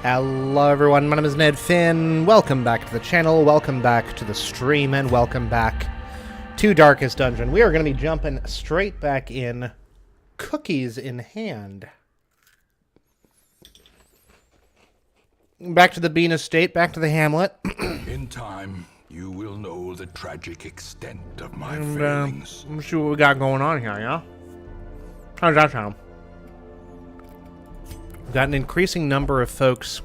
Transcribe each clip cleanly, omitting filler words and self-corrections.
Hello everyone, my name is Ned Finn. Welcome back to the channel, welcome back to the stream, and welcome back to Darkest Dungeon. We are going to be jumping straight back in, cookies in hand. Back to the Bean Estate, back to the Hamlet. In time, you will know the tragic extent of my failings. Let's see what we got going on here, yeah? How does that sound? We've got an increasing number of folks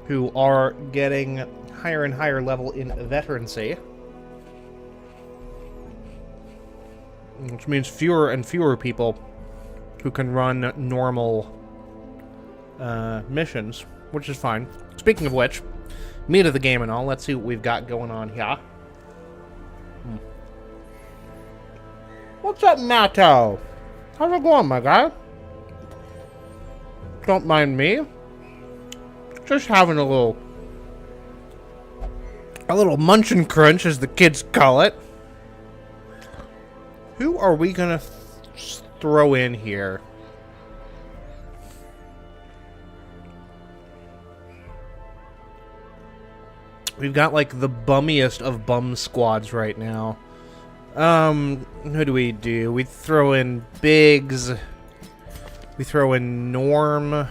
who are getting higher and higher level in veterancy. Which means fewer and fewer people who can run normal missions, which is fine. Speaking of which, meat of the game and all, let's see what we've got going on here. What's up, Matto? How's it going, my guy? Don't mind me. Just having a little munch and crunch, as the kids call it. Who are we gonna throw in here? We've got like the bummiest of bum squads right now. Who do? We throw in Biggs. We throw in Norm. I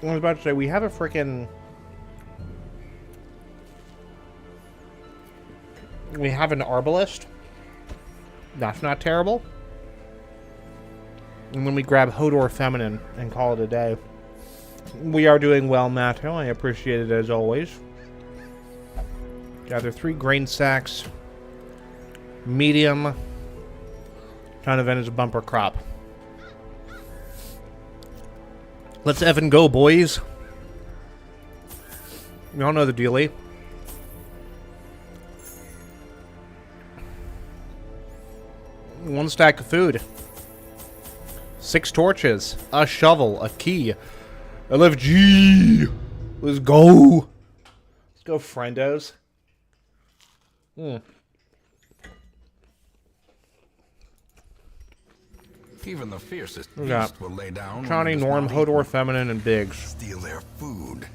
was about to say, we have a frickin'... We have an Arbalist. That's not terrible. And when we grab Hodor Feminine and call it a day. We are doing well, Matto. I appreciate it as always. Gather 3 grain sacks. Medium. Town event is a bumper crop. Let's Evan go, boys. You all know the dealie. One stack of food. 6 torches. A shovel. A key. LFG. Let's go. Let's go, friendos. Even the fiercest beast will lay down. Johnny, Norm, Hodor, Feminine, and Biggs. Steal their food.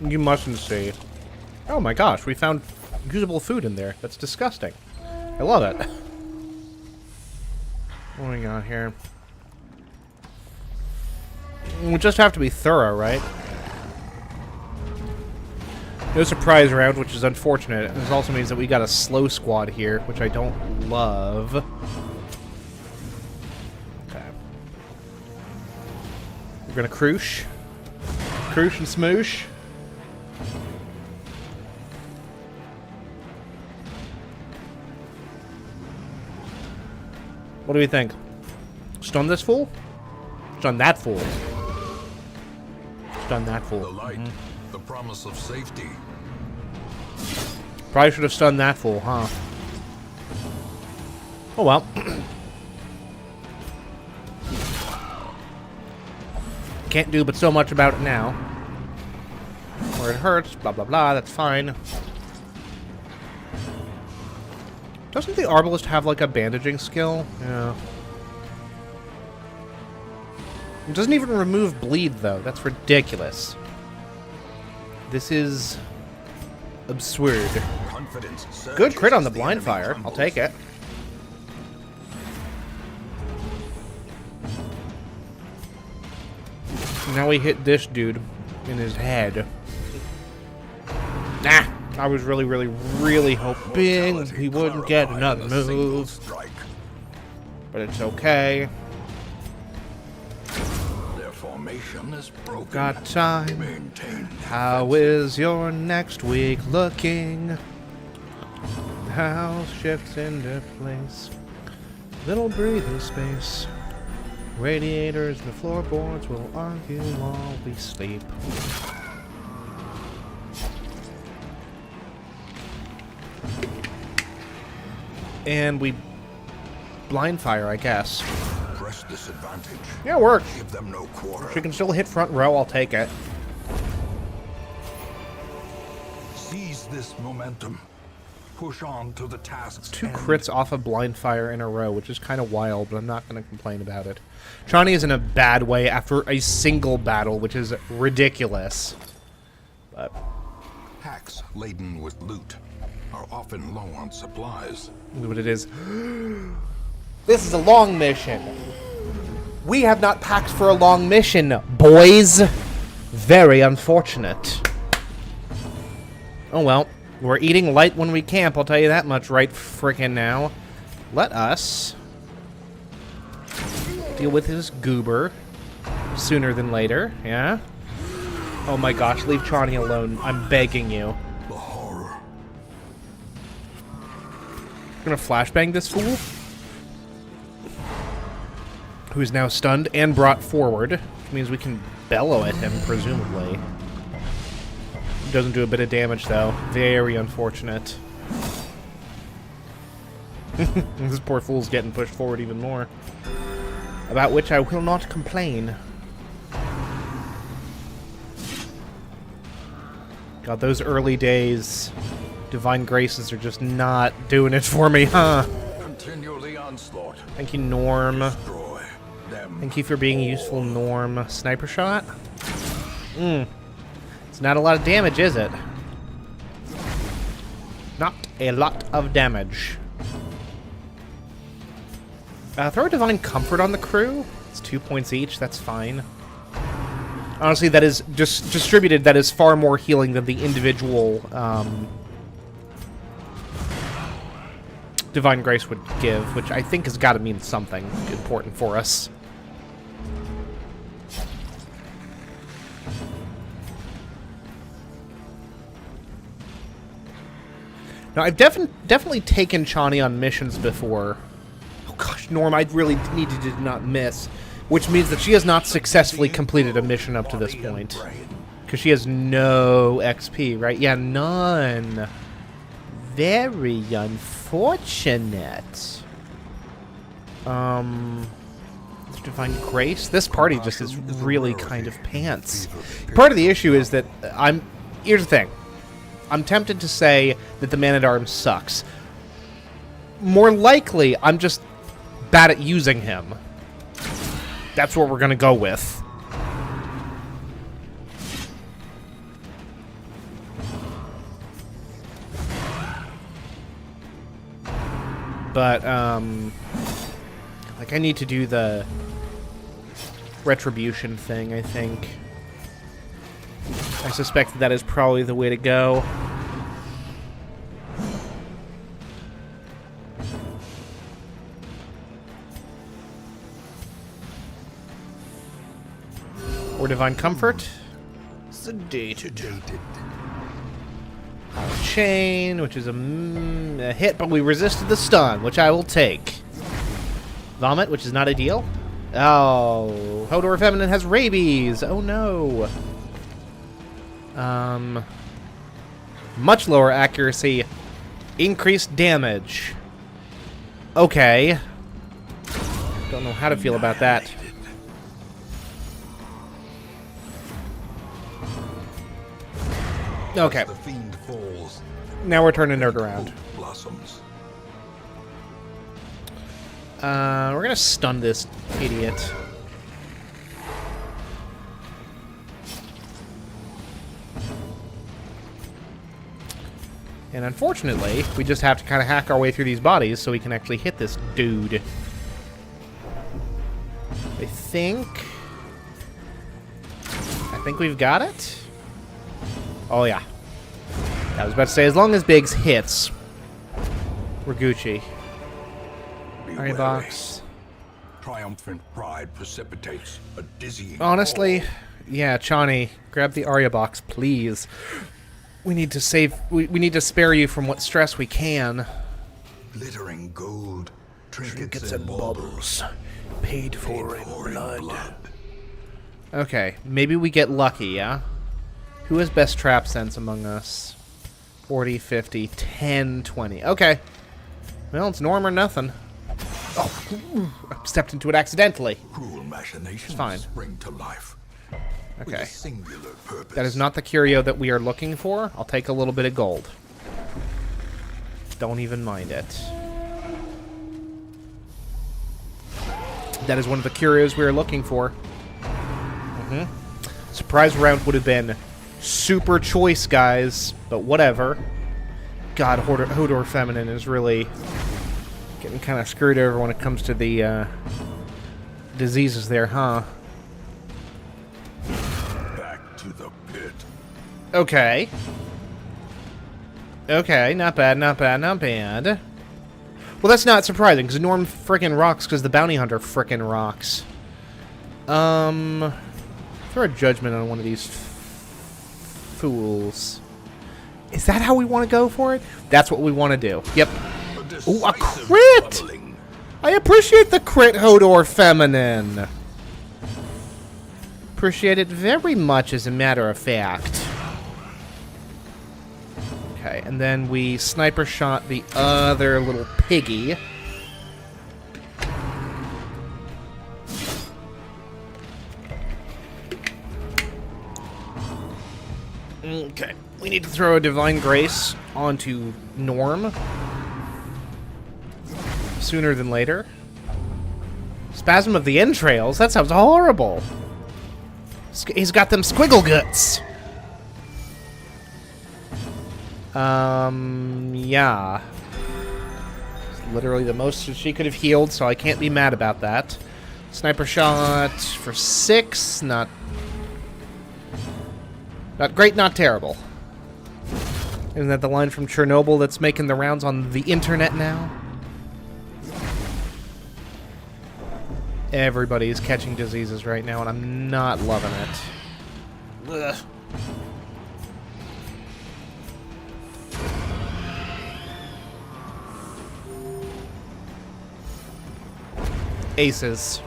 You mustn't see. Oh my gosh, we found usable food in there. That's disgusting. I love it. What do we got here? We just have to be thorough, right? No surprise round, which is unfortunate. This also means that we got a slow squad here, which I don't love. Okay. We're gonna cruise. Cruise and smoosh. What do we think? Stun this fool? Stun that fool. Stun that fool. The light, the promise of safety. Probably should have stunned that fool, huh? Oh well. Can't do but so much about it now. Where it hurts, blah blah blah, that's fine. Doesn't the Arbalist have like a bandaging skill? Yeah. It doesn't even remove bleed though. That's ridiculous. This is absurd. Good crit on the blind fire. I'll take it. Now we hit this dude in his head. Nah. I was really hoping he wouldn't get another move. But it's okay. Their formation is broken. Got time. How is your next week looking? The house shifts into place. Little breathing space. Radiators and the floorboards will argue while we sleep. And we blind fire, I guess. Press disadvantage. Yeah, it works. Give them no quarter. She can still hit front row, I'll take it. Seize this momentum. Push on to the task's 2 end. crits off of blind fire in a row, which is kind of wild, but I'm not going to complain about it. Chani is in a bad way after a single battle, which is ridiculous. But Hacks laden with loot are often low on supplies. look what it is. This is a long mission. We have not packed for a long mission, boys. Very unfortunate. Oh well. We're eating light when we camp, I'll tell you that much right frickin' now. Let us deal with his goober sooner than later, yeah? Oh my gosh, leave Chani alone. I'm begging you. The horror. Gonna flashbang this fool, who's now stunned and brought forward, which means we can bellow at him, presumably. Doesn't do a bit of damage, though. Very unfortunate. This poor fool's getting pushed forward even more. About which I will not complain. God, those early days, Divine Graces are just not doing it for me, huh? Continue the onslaught. Thank you, Norm. Destroy them. Thank you for being useful, Norm. Sniper shot? It's not a lot of damage, is it? Not a lot of damage. Throw a Divine Comfort on the crew. It's 2 points each. That's fine. Honestly, that is just distributed. That is far more healing than the individual Divine Grace would give, which I think has got to mean something important for us. Now, I've definitely taken Chani on missions before. Oh gosh, Norm, I really needed to not miss. Which means that she has not successfully completed a mission up to this point. Because she has no XP, right? Yeah, none. Very unfortunate. Divine Grace? This party just is really kind of pants. Part of the issue is that here's the thing. I'm tempted to say that the Man-at-Arms sucks. More likely, I'm just bad at using him. That's what we're gonna go with. But, like, I need to do the retribution thing, I think. I suspect that is probably the way to go. Or Divine Comfort. Sedated. Chain, which is a hit, but we resisted the stun, which I will take. Vomit, which is not ideal. Oh, Hodor Feminine has rabies. Oh no. Much lower accuracy, increased damage. Okay. Don't know how to feel about that. Okay. The fiend falls. Now we're turning it around. Blossoms. We're gonna stun this idiot. And unfortunately, we just have to kind of hack our way through these bodies so we can actually hit this dude. I think we've got it. Oh, yeah. I was about to say, as long as Biggs hits, we're Gucci. Iron box. Triumphant pride precipitates a dizzying. Honestly, yeah, Chani, grab the Arya box, please. We need to save. We need to spare you from what stress we can. Glittering gold, trinkets and baubles, paid for in blood. Okay, maybe we get lucky, yeah? Who has best trap sense among us? 40, 50, 10, 20. Okay. Well, it's Norm or nothing. Oh, I stepped into it accidentally. Cruel machinations fine. spring to life. With Okay. a singular purpose. That is not the curio that we are looking for. I'll take a little bit of gold. Don't even mind it. That is one of the curios we are looking for. Surprise round would have been super choice, guys, but whatever. God, Hodor Feminine is really getting kind of screwed over when it comes to the diseases there, huh? Back to the pit. Okay. Okay, not bad, not bad, not bad. Well, that's not surprising, because Norm frickin' rocks, because the bounty hunter frickin' rocks. Throw a judgment on one of these fools. Is that how we want to go for it? That's what we want to do. Yep. Ooh, a crit! Bubbling. I appreciate the crit, Hodor Feminine. Appreciate it very much, as a matter of fact. Okay, and then we sniper shot the other little piggy. Okay, we need to throw a Divine Grace onto Norm. Sooner than later. Spasm of the entrails? That sounds horrible. He's got them squiggle guts. Yeah. It's literally the most that she could have healed, so I can't be mad about that. Sniper shot for 6. Not great, not terrible. Isn't that the line from Chernobyl that's making the rounds on the internet now? Everybody is catching diseases right now, and I'm not loving it. Ugh. Aces.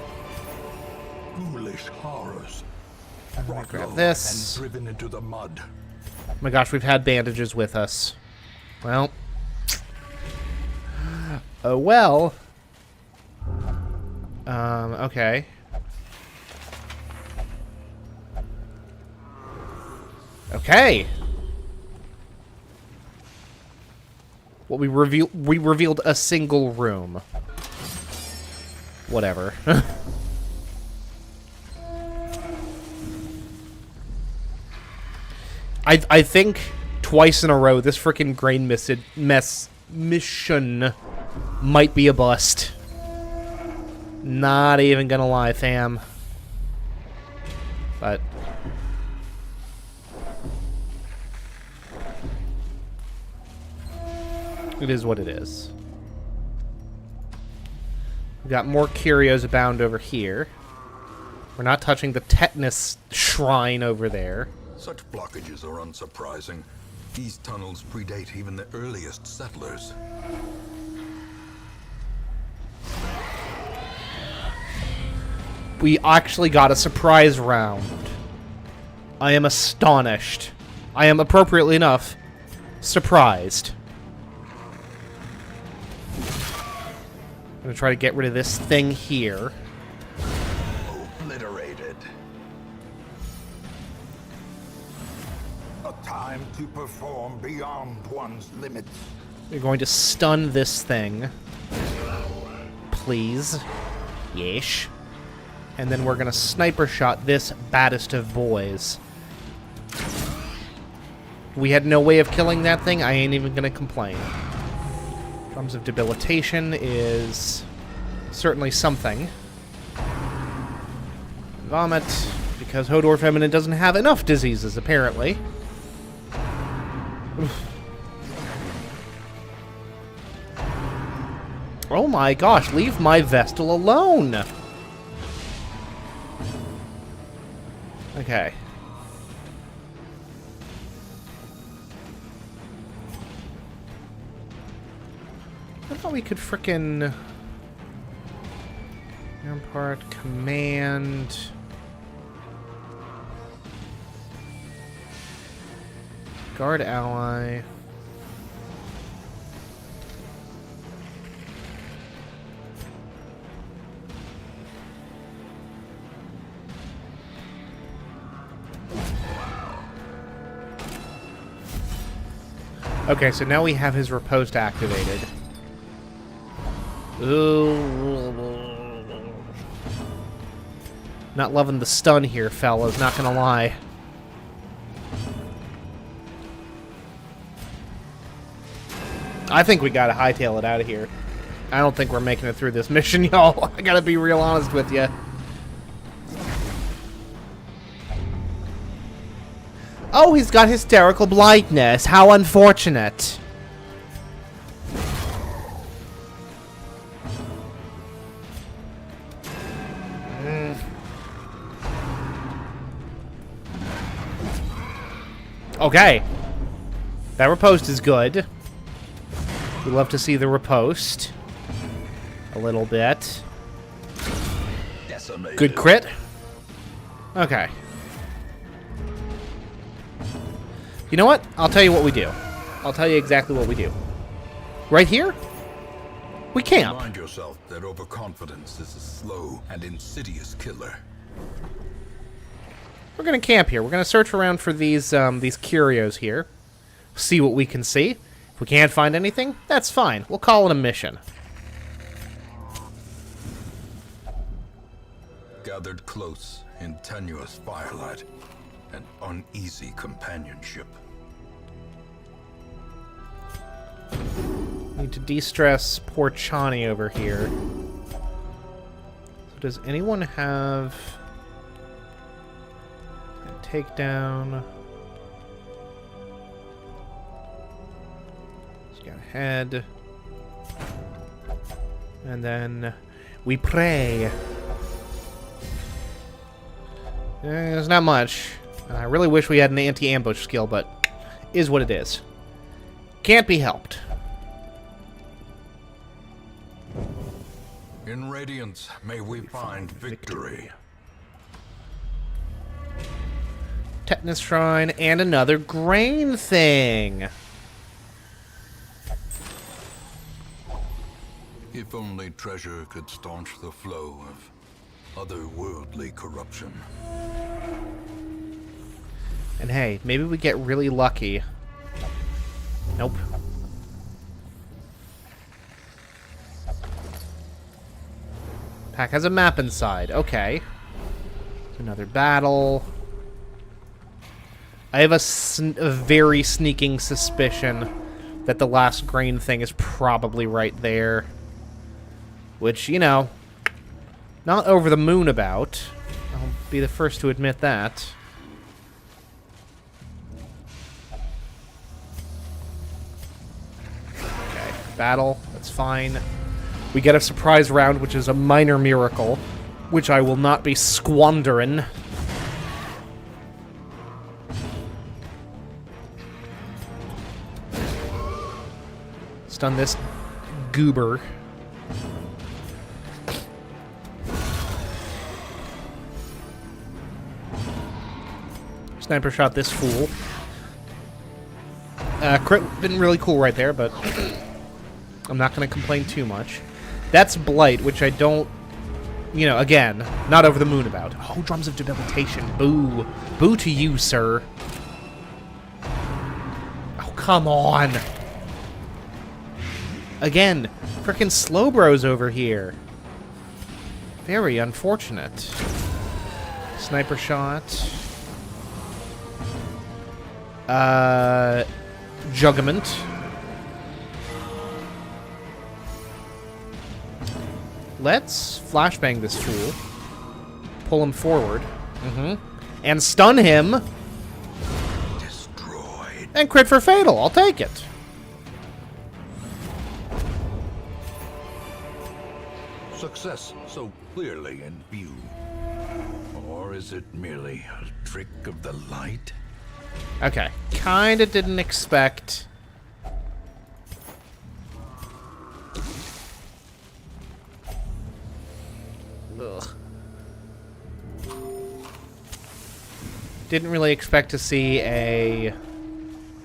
Ghoulish horrors. Grab Brought low this. and driven into the mud. Oh my gosh, we've had bandages with us. Well. Oh well. Okay. Okay. Well, we revealed a single room. Whatever. I think twice in a row this frickin' grain mission might be a bust. Not even gonna lie, fam. But it is what it is. We got more curios abound over here. We're not touching the tetanus shrine over there. Such blockages are unsurprising. These tunnels predate even the earliest settlers. We actually got a surprise round. I am astonished. I am, appropriately enough, surprised. I'm gonna try to get rid of this thing here. Obliterated. A time to perform beyond one's limits. We're going to stun this thing. Please. Yeesh. And then we're gonna sniper shot this baddest of boys. We had no way of killing that thing. I ain't even gonna complain. Drums of debilitation is certainly something. Vomit, because Hodor Feminine doesn't have enough diseases, apparently. Oof. Oh my gosh, leave my Vestal alone! Okay. I thought we could frickin' Rampart command. Guard ally. Okay, so now we have his riposte activated. Ooh. Not loving the stun here, fellas, not gonna lie. I think we gotta hightail it out of here. I don't think we're making it through this mission, y'all. I gotta be real honest with you. Oh, he's got hysterical blindness. How unfortunate. Okay. That riposte is good. We love to see the riposte. A little bit. Decimated. Good crit. Okay. You know what? I'll tell you what we do. I'll tell you exactly what we do. Right here? We camp. Remind yourself that overconfidence is a slow and insidious killer. We're gonna camp here. We're gonna search around for these curios here. See what we can see. If we can't find anything, that's fine. We'll call it a mission. Gathered close in tenuous firelight and uneasy companionship. Need to de-stress poor Chani over here. So does anyone have a takedown? He's got a head. And then we pray. There's not much. I really wish we had an anti-ambush skill, but is what it is. Can't be helped. In Radiance, may we find victory. Tetanus Shrine and another grain thing. If only treasure could staunch the flow of otherworldly corruption. And hey, maybe we get really lucky. Nope. Pack has a map inside. Okay. Another battle. I have a very sneaking suspicion that the last grain thing is probably right there. Which, you know, not over the moon about. I'll be the first to admit that. Okay, battle. That's fine. We get a surprise round, which is a minor miracle, which I will not be squandering. Stun this goober. Sniper shot this fool. Crit been really cool right there, but I'm not going to complain too much. That's Blight, which I don't, you know, again, not over the moon about. Oh, Drums of Debilitation. Boo. Boo to you, sir. Oh, come on. Again, frickin' slow bros over here. Very unfortunate. Sniper shot. Juggerment. Let's flashbang this fool. Pull him forward. And stun him. Destroyed. And crit for fatal. I'll take it. Success so clearly in view. Or is it merely a trick of the light? Okay. Kinda didn't expect... Ugh. Didn't really expect to see a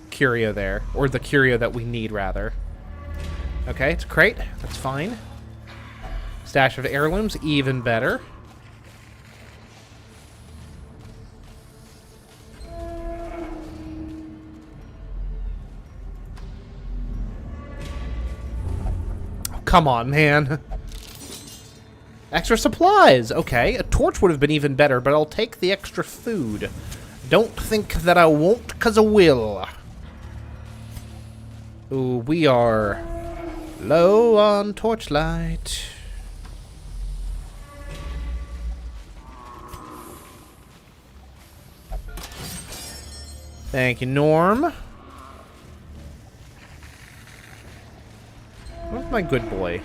curio there. Or the curio that we need, rather. Okay, it's a crate. That's fine. Stash of heirlooms, even better. come on, man. Extra supplies. Okay, a torch would have been even better, but I'll take the extra food. Don't think that I won't, because I will. Ooh, we are low on torchlight. Thank you, Norm. Where's my good boy?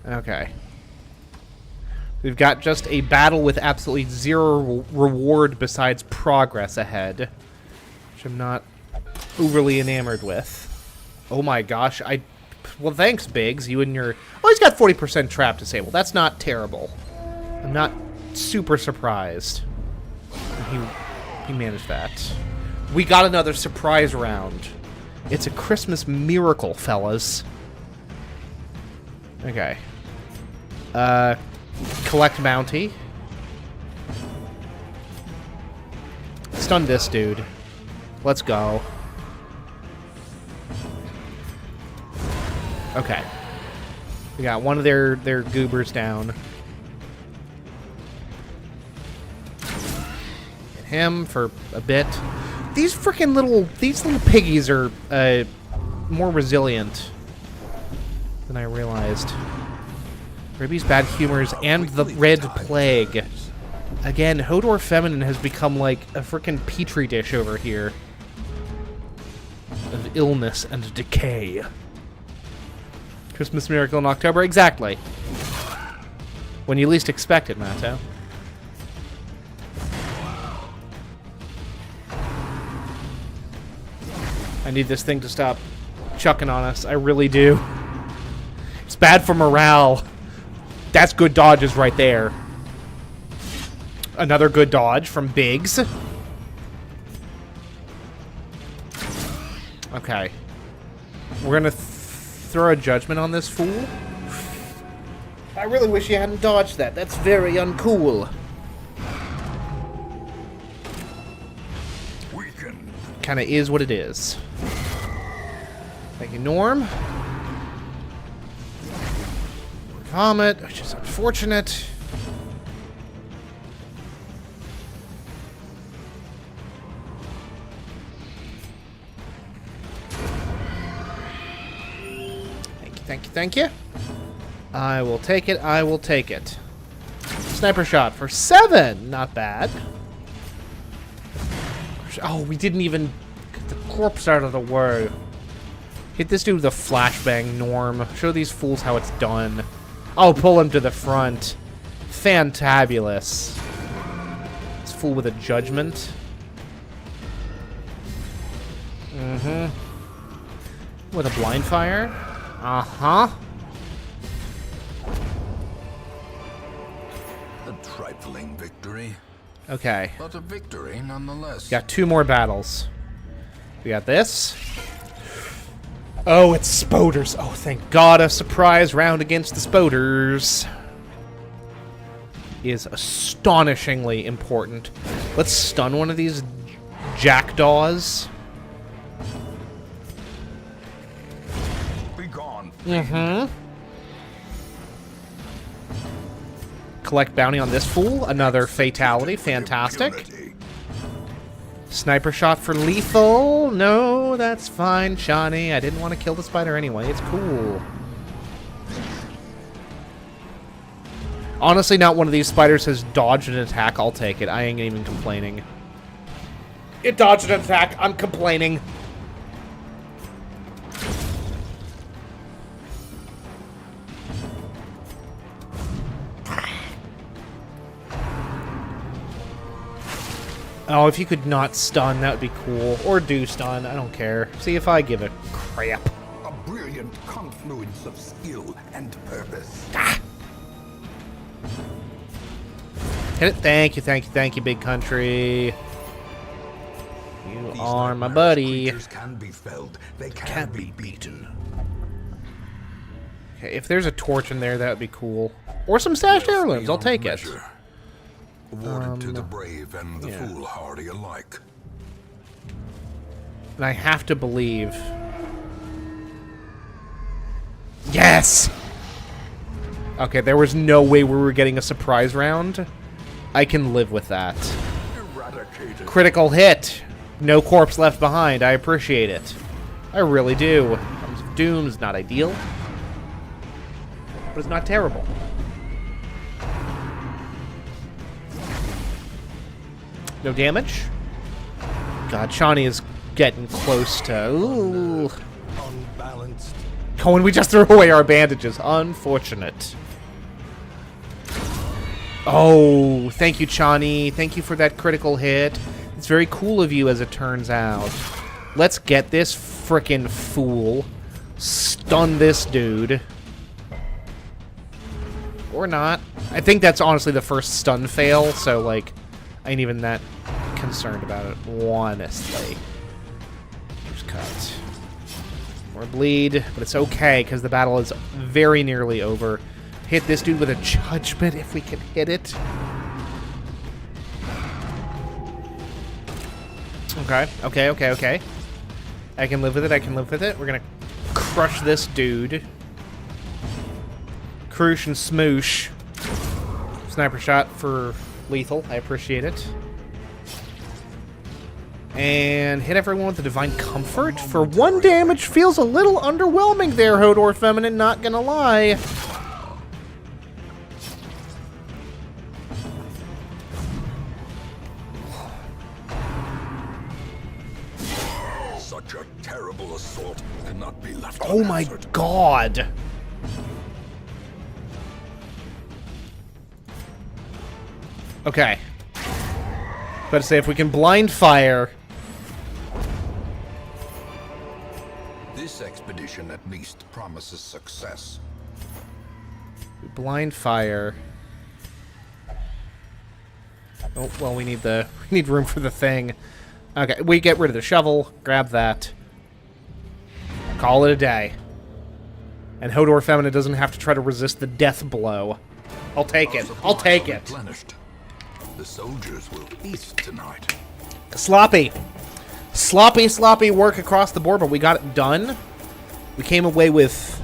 Okay. We've got just a battle with absolutely zero reward besides progress ahead, which I'm not overly enamored with. Oh my gosh, well, thanks, Biggs. You and your... Oh, he's got 40% trap disabled. That's not terrible. I'm not super surprised. He managed that. We got another surprise round. It's a Christmas miracle, fellas. Okay. Collect bounty. Stun this dude. Let's go. Okay. We got one of their goobers down. Hit him for a bit. These freaking little piggies are more resilient than I realized. Ribby's bad humors and the red plague. Again, Hodor Feminine has become like a freaking petri dish over here of illness and decay. Christmas miracle in October, exactly. When you least expect it, Matto. I need this thing to stop chucking on us. I really do. It's bad for morale. That's good dodges right there. Another good dodge from Biggs. Okay. We're gonna throw a judgment on this fool. I really wish you hadn't dodged that. That's very uncool. Kinda is what it is. Thank you, Norm. Vomit, which is unfortunate. Thank you, thank you. I will take it, I will take it. Sniper shot for 7! Not bad. Oh, we didn't even get the corpse out of the way. Hit this dude with a flashbang, Norm. Show these fools how it's done. Oh, pull him to the front. Fantabulous. This fool with a judgment. Mm-hmm. With a blind fire. Uh-huh. A trifling victory. Okay. But a victory nonetheless. Got 2 more battles. We got this. Oh, it's Spoders. Oh, thank God, a surprise round against the Spoders is astonishingly important. Let's stun one of these jackdaws. Be gone. Mm-hmm. Collect bounty on this fool. Another fatality. Fantastic. Sniper shot for lethal. No, that's fine, Shawnee. I didn't want to kill the spider anyway. It's cool. Honestly, not one of these spiders has dodged an attack. I'll take it. I ain't even complaining. It dodged an attack. I'm complaining. Oh, if you could not stun, that would be cool. Or do stun, I don't care. See if I give a crap. A brilliant confluence of skill and purpose. Ah. Hit it. Thank you, thank you, thank you, big country. You are my buddy. Creatures can be felled. They can't be beaten. Okay, if there's a torch in there, that would be cool. Or some stashed heirlooms, I'll take it. Awarded to the brave and the foolhardy alike. And I have to believe Yes! Okay, there was no way we were getting a surprise round. I can live with that. Eradicated. Critical hit. No corpse left behind. I appreciate it. I really do. Arms of Doom is not ideal, but it's not terrible. No damage. God, Shawnee is getting close to... Ooh. Unbalanced. Oh, and we just threw away our bandages. Unfortunate. Oh, thank you, Chani. Thank you for that critical hit. It's very cool of you, as it turns out. Let's get this frickin' fool. Stun this dude. Or not. I think that's honestly the first stun fail, so, like, I ain't even that concerned about it, honestly. Just cut. More bleed, but it's okay, because the battle is very nearly over. Hit this dude with a judgment if we can hit it. Okay. I can live with it, We're gonna crush this dude. Croosh and smoosh. Sniper shot for lethal. I appreciate it. And hit everyone with the Divine Comfort. For 1 damage, feels a little underwhelming there, Hodor Feminine, not gonna lie. Such a terrible assault cannot be left Oh my unanswered. god. Okay. Better say, if we can blind fire... This expedition at least promises success. Blind fire. Oh, well, we need room for the thing. Okay, we get rid of the shovel, grab that. Call it a day. And Hodor Feminine doesn't have to try to resist the death blow. I'll take it. I'll take it. Replenished. The soldiers will feast tonight. Sloppy. Sloppy work across the board, but we got it done. We came away with...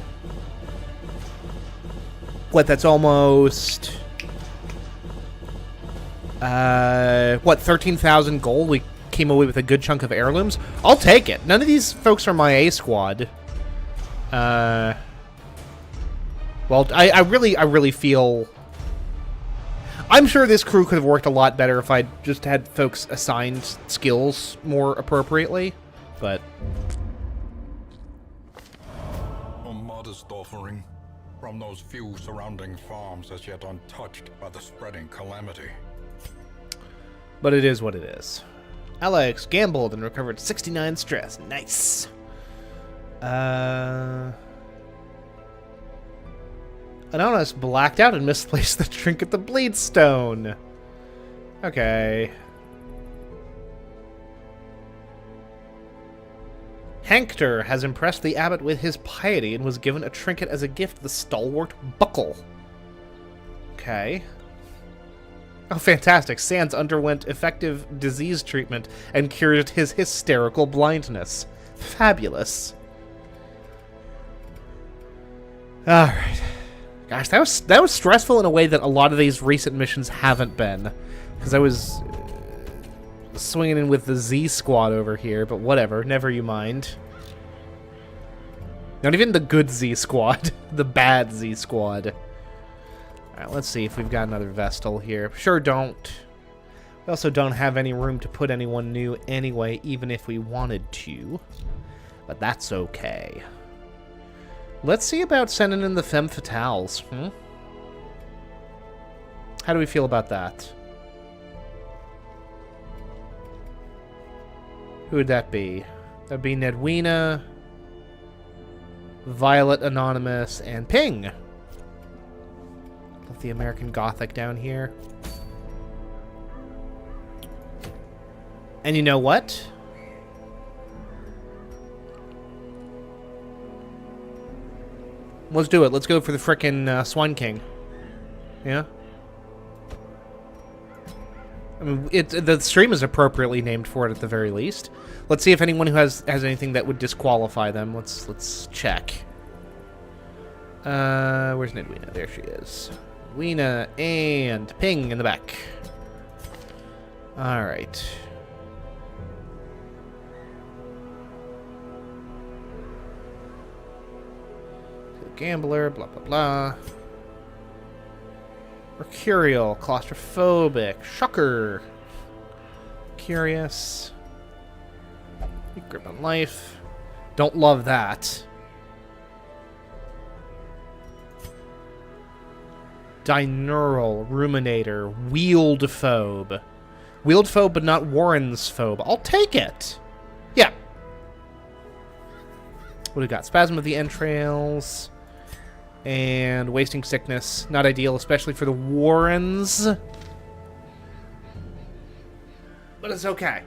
What, that's almost... what, 13,000 gold? We came away with a good chunk of heirlooms. I'll take it. None of these folks are my A squad. Well, I really feel... I'm sure this crew could have worked a lot better if I just had folks assigned skills more appropriately, but... A modest offering from those few surrounding farms as yet untouched by the spreading calamity. But it is what it is. Alex gambled and recovered 69 stress. Nice. Anonymous blacked out and misplaced the trinket, the bleed stone. Okay. Hankter has impressed the abbot with his piety and was given a trinket as a gift, the stalwart buckle. Okay. Oh, fantastic. Sands underwent effective disease treatment and cured his hysterical blindness. Fabulous. Alright. Gosh, that was stressful in a way that a lot of these recent missions haven't been. Because I was swinging in with the Z squad over here, but whatever. Never you mind. Not even the good Z squad. The bad Z squad. Alright, let's see if we've got another Vestal here. Sure don't. We also don't have any room to put anyone new anyway, even if we wanted to. But that's okay. Let's see about sending in the Femme Fatales. How do we feel about that? Who would that be? That'd be Nedwina, Violet Anonymous, and Ping. Put the American Gothic down here. And you know what? Let's do it. Let's go for the frickin' Swine King. Yeah? I mean, the stream is appropriately named for it at the very least. Let's see if anyone who has anything that would disqualify them. Let's check. Where's Nidwina? There she is. Weena and Ping in the back. Alright. Gambler, blah, blah, blah. Mercurial, claustrophobic, shocker. Curious. Grip on life. Don't love that. Dineural, ruminator, wieldphobe. Wieldphobe, but not Warren's phobe. I'll take it. Yeah. What do we got? Spasm of the entrails. And wasting sickness. Not ideal, especially for the Warrens. But it's okay.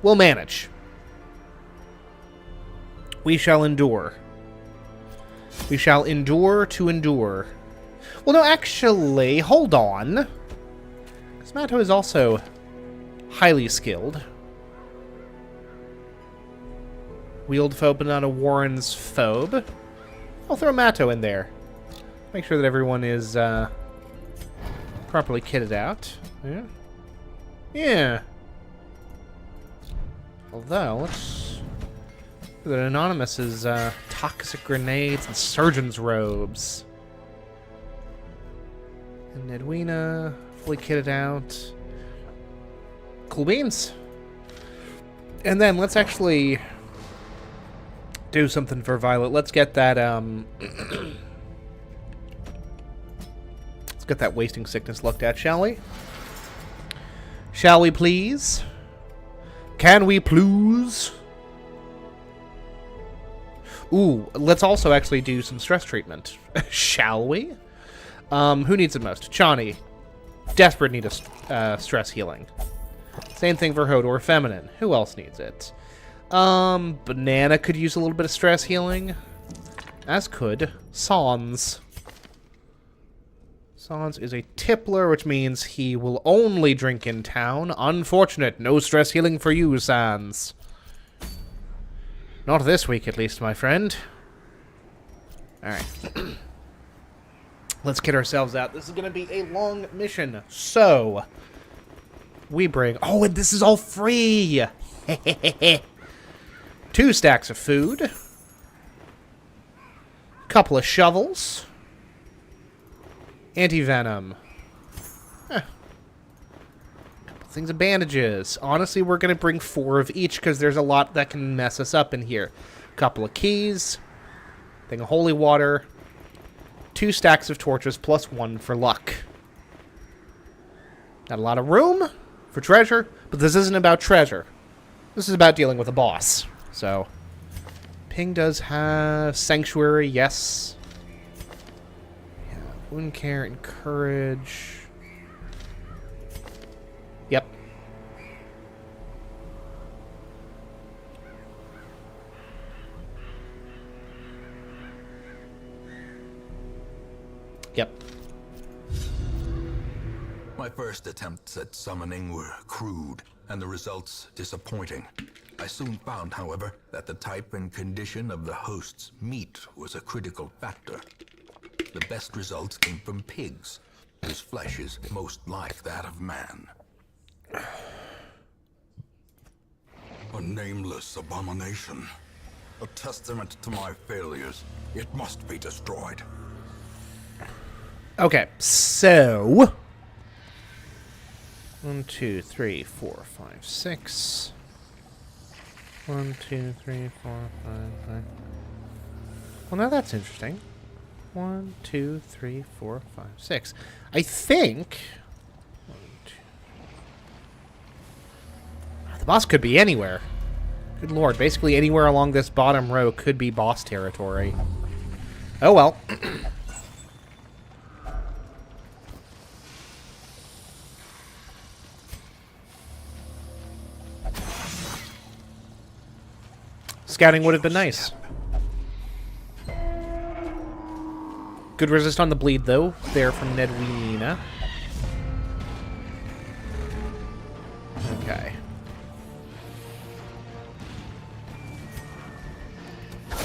We'll manage. We shall endure. We shall endure to endure. Well, no, actually, hold on. Because Matto is also highly skilled. Wield phobe, but not a Warren's phobe. I'll throw Matto in there. Make sure that everyone is properly kitted out. Yeah. Yeah. Although, let's... that Anonymous is toxic grenades and surgeon's robes. And Nidwina, fully kitted out. Cool beans. And then let's actually do something for Violet. Let's get that, let's get that wasting sickness looked at, shall we? Shall we please? Can we please? Ooh, let's also actually do some stress treatment. Shall we? Who needs it most? Chani. Desperate need of stress healing. Same thing for Hodor Feminine. Who else needs it? Banana could use a little bit of stress healing. As could Sans. Sans is a tippler, which means he will only drink in town. Unfortunate. No stress healing for you, Sans. Not this week, at least, my friend. Alright. Let's kid ourselves out. This is going to be a long mission. So, we bring... Oh, and this is all free! 2 stacks of food. Couple of shovels. Anti-venom. Couple things of bandages. Honestly, we're going to bring 4 of each because there's a lot that can mess us up in here. Couple of keys. Thing of holy water. 2 stacks of torches plus 1 for luck. Not a lot of room for treasure, but this isn't about treasure. This is about dealing with a boss. So, Ping does have Sanctuary, yes. Yeah, Wound Care and Courage. Yep. Yep. My first attempts at summoning were crude, and the results disappointing. I soon found, however, that the type and condition of the host's meat was a critical factor. The best results came from pigs, whose flesh is most like that of man. A nameless abomination. A testament to my failures. It must be destroyed. Okay, so... 1, 2, 3, 4, 5, 6. 1, 2, 3, 4, 5, 5. Well, now that's interesting. 1, 2, 3, 4, 5, 6. I think... 1, 2. The boss could be anywhere. Good lord, basically anywhere along this bottom row could be boss territory. Oh well. Scouting would have been nice. Good resist on the bleed, though. There from Nidwina. Okay.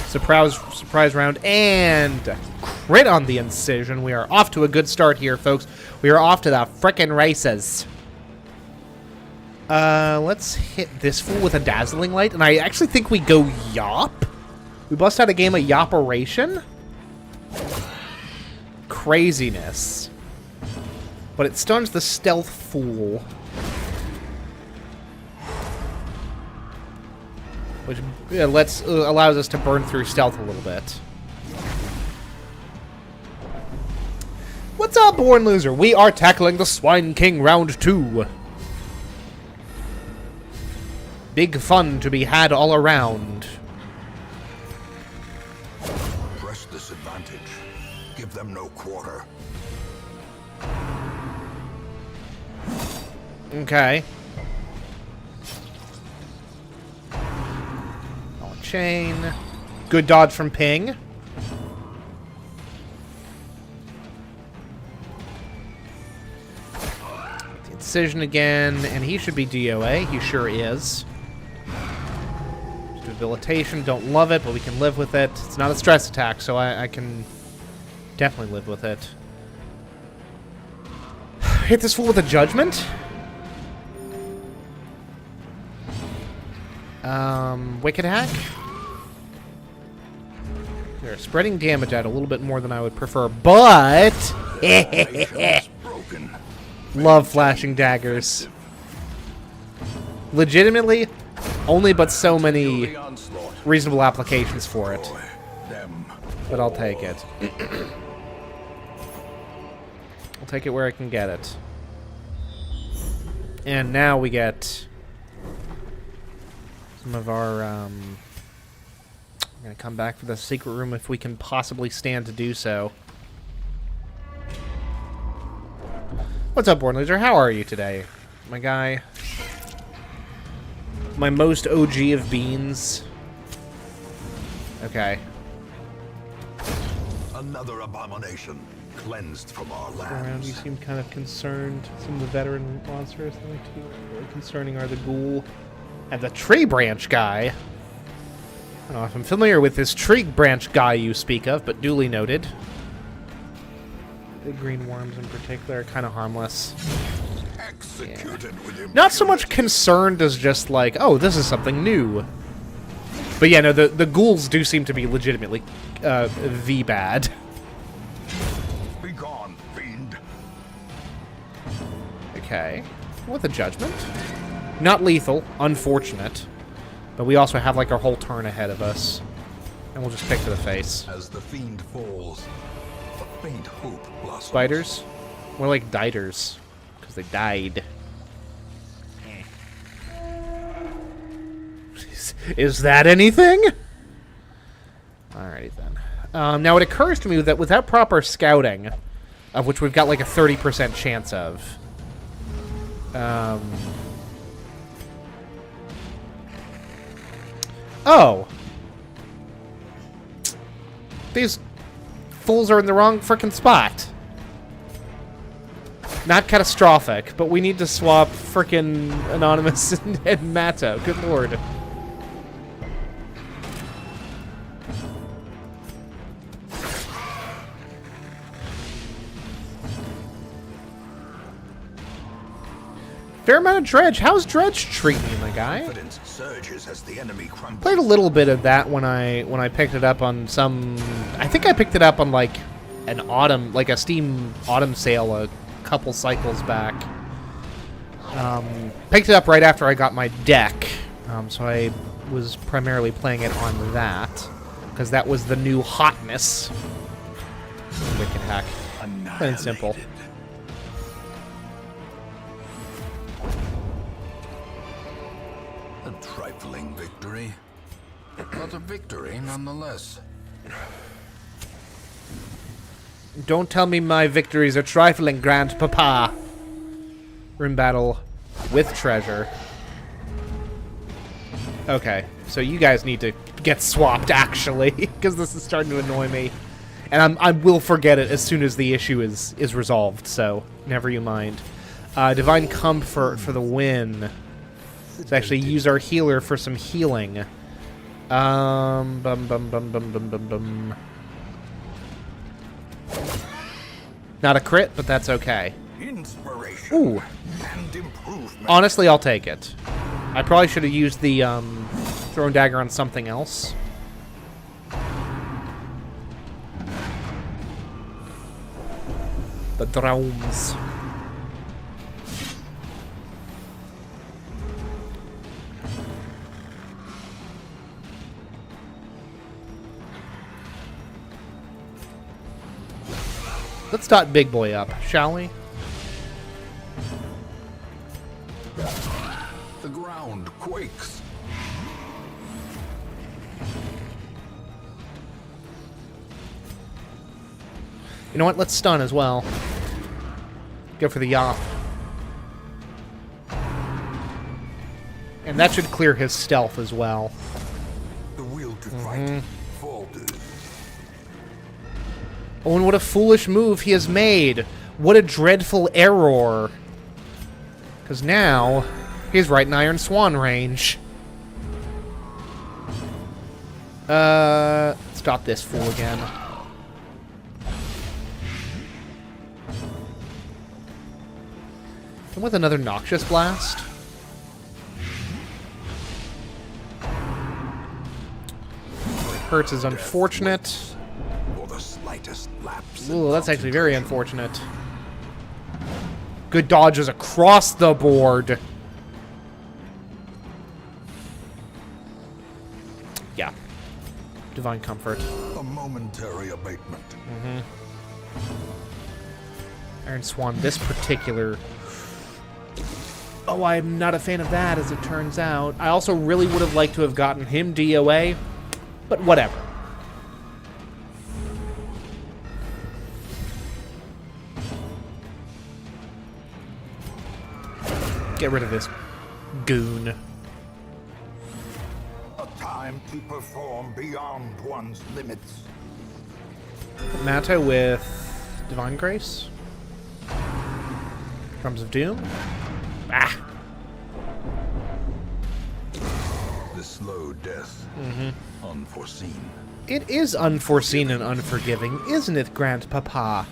Surprise round, and crit on the incision. We are off to a good start here, folks. We are off to the frickin' races. Let's hit this fool with a dazzling light, and I actually think we go Yop. We bust out a game of Yoperation. Craziness. But it stuns the stealth fool. Which allows us to burn through stealth a little bit. What's up, Born Loser? We are tackling the Swine King round 2. Big fun to be had all around. Press this advantage. Give them no quarter. Okay. Chain. Good dodge from Ping. The incision again, and he should be DOA. He sure is. Debilitation, don't love it, but we can live with it. It's not a stress attack, so I can definitely live with it. Hit this fool with a judgment. Wicked Hack. They're spreading damage out a little bit more than I would prefer, but love flashing daggers. Legitimately, only but so many reasonable applications for it. But I'll take it. I'll take it where I can get it. And now we get some of our, I'm going to come back for the secret room if we can possibly stand to do so. What's up, Born Loser? How are you today, my guy? My most OG of beans. Okay. Another abomination cleansed from our Around, lands. you seem kind of concerned. Some of the veteran monsters concerning are the ghoul and the tree branch guy. I don't know if I'm familiar with this tree branch guy you speak of, but duly noted. The green worms in particular are kind of harmless. Executed with Not so much concerned as just like, oh, this is something new. But yeah, no, the ghouls do seem to be legitimately V-bad. Be gone, fiend. Okay. With a judgment. Not lethal, unfortunate. But we also have like our whole turn ahead of us. And we'll just pick to the face. As the fiend falls, a faint hope blossoms. Spiders? More like diters. Because they died. Is that anything? Alrighty then. Now it occurs to me that without proper scouting, of which we've got like a 30% chance of, oh. These fools are in the wrong frickin' spot. Not catastrophic, but we need to swap frickin' Anonymous and Matto. Good lord. Fair amount of Dredge. How's Dredge treating you, my guy? Confidence surges as the enemy crumbles. Played a little bit of that when I picked it up on some. I think I picked it up on like an autumn, like a Steam autumn sale a couple cycles back. Picked it up right after I got my deck, so I was primarily playing it on that because that was the new hotness. Wicked Hack, plain and simple. A trifling victory, but a victory nonetheless. Don't tell me my victories are trifling, Grandpapa. Room battle with treasure. Okay, so you guys need to get swapped, actually, because this is starting to annoy me. And I will forget it as soon as the issue is resolved, so never you mind. Divine Comfort for the win. Let's actually use our healer for some healing. Bum bum bum bum bum bum bum. Not a crit, but that's okay. Inspiration Ooh. and improvement. Honestly, I'll take it. I probably should have used the throwing dagger on something else. The drones. Let's dot Big Boy up, shall we? The ground quakes. You know what? Let's stun as well. Go for the Yop. And that should clear his stealth as well. The will to fight falters. Oh, and what a foolish move he has made. What a dreadful error. Because now, he's right in Iron Swan range. Stop this fool again. And with another Noxious Blast. Hurts is unfortunate. For the slightest lapse. Ooh, that's actually very unfortunate. Good dodges across the board. Yeah. Divine Comfort. A momentary abatement. Iron Swan, this particular... Oh, I'm not a fan of that, as it turns out. I also really would have liked to have gotten him DOA, but whatever. Get rid of this goon. A time to perform beyond one's limits. Mata with Divine Grace. Drums of Doom. Ah! The slow death. Unforeseen. It is unforeseen and unforgiving, isn't it, Grandpapa?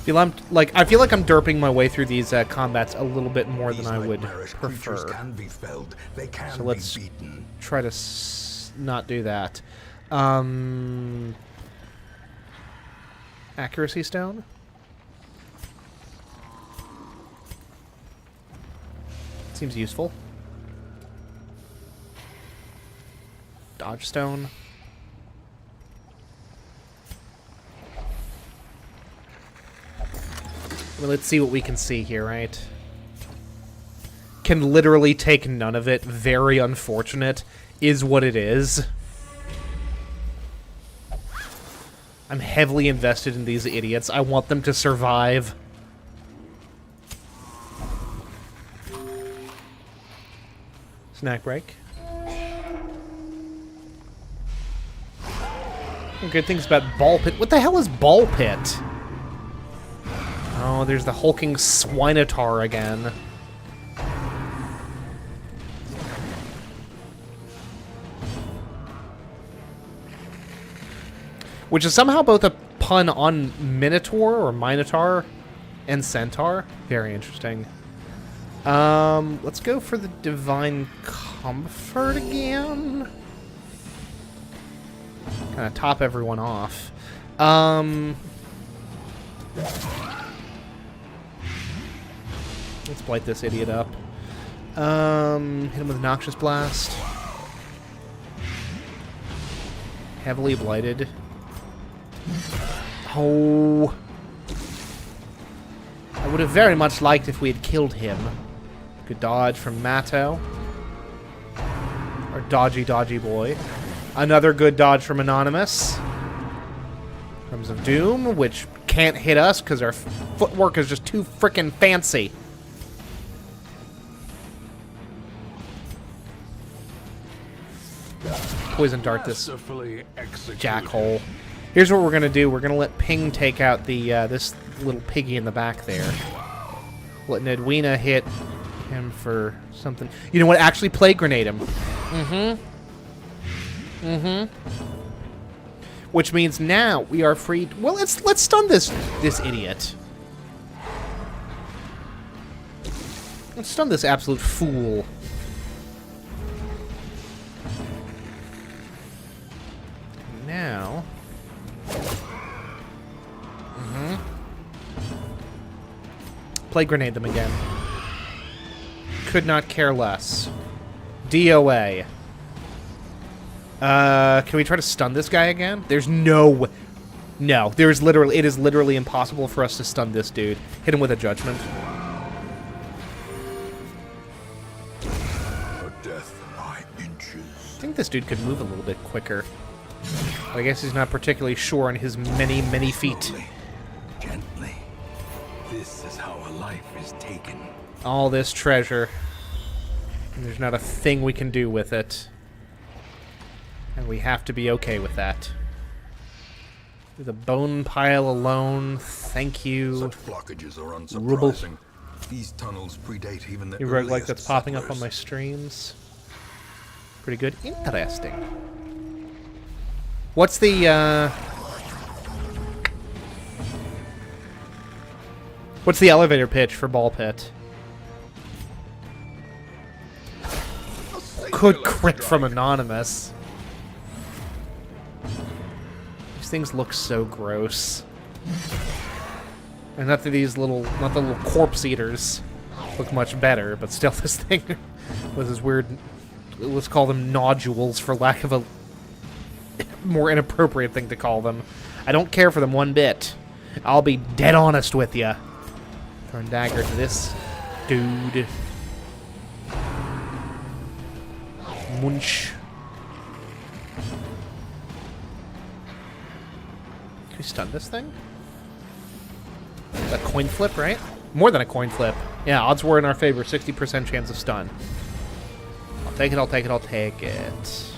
I feel like I'm derping my way through these combats a little bit more than I would prefer. Can be felled. They can So let's be beaten. try to not do that. Accuracy Stone? Seems useful. Dodge Stone. Well, let's see what we can see here, right? Can literally take none of it. Very unfortunate. Is what it is. I'm heavily invested in these idiots. I want them to survive. Snack break. Good things about Ball Pit. What the hell is Ball Pit? Oh, there's the hulking Swinotar again. Which is somehow both a pun on Minotaur or Minotaur and Centaur. Very interesting. Let's go for the Divine Comfort again. Kind of top everyone off. Let's blight this idiot up. Hit him with Noxious Blast. Heavily blighted. Oh. I would have very much liked if we had killed him. Good dodge from Matto. Our dodgy boy. Another good dodge from Anonymous. Drums of Doom, which can't hit us because our footwork is just too frickin' fancy. Poison Dart this jackhole. Here's what we're gonna do. We're gonna let Ping take out the this little piggy in the back there. Let Nedwina hit him for something. You know what? Actually, play grenade him. Which means now we are free. Well, let's stun this idiot. Let's stun this absolute fool. Now. Play grenade them again. Could not care less. DOA. Can we try to stun this guy again? There's no... No, it is literally impossible for us to stun this dude. Hit him with a judgment. Her death by inches. I think this dude could move a little bit quicker. But I guess he's not particularly sure on his many, many feet. Slowly, gently. This is how a life is taken. All this treasure. And there's not a thing we can do with it. And we have to be okay with that. The bone pile alone, thank you. Such blockages are unsurprising. These tunnels predate even the You roguelike earliest that's popping up on my settlers. streams. Pretty good. Interesting. What's the, What's the elevator pitch for Ball Pit? Good crit from Anonymous. These things look so gross. And not that these little, not the little corpse eaters look much better, but still this thing with this weird, let's call them nodules for lack of a more inappropriate thing to call them. I don't care for them one bit. I'll be dead honest with ya. Turn dagger to this dude. Munch. Can we stun this thing? A coin flip, right? More than a coin flip. Yeah, odds were in our favor. 60% chance of stun. I'll take it, I'll take it, I'll take it.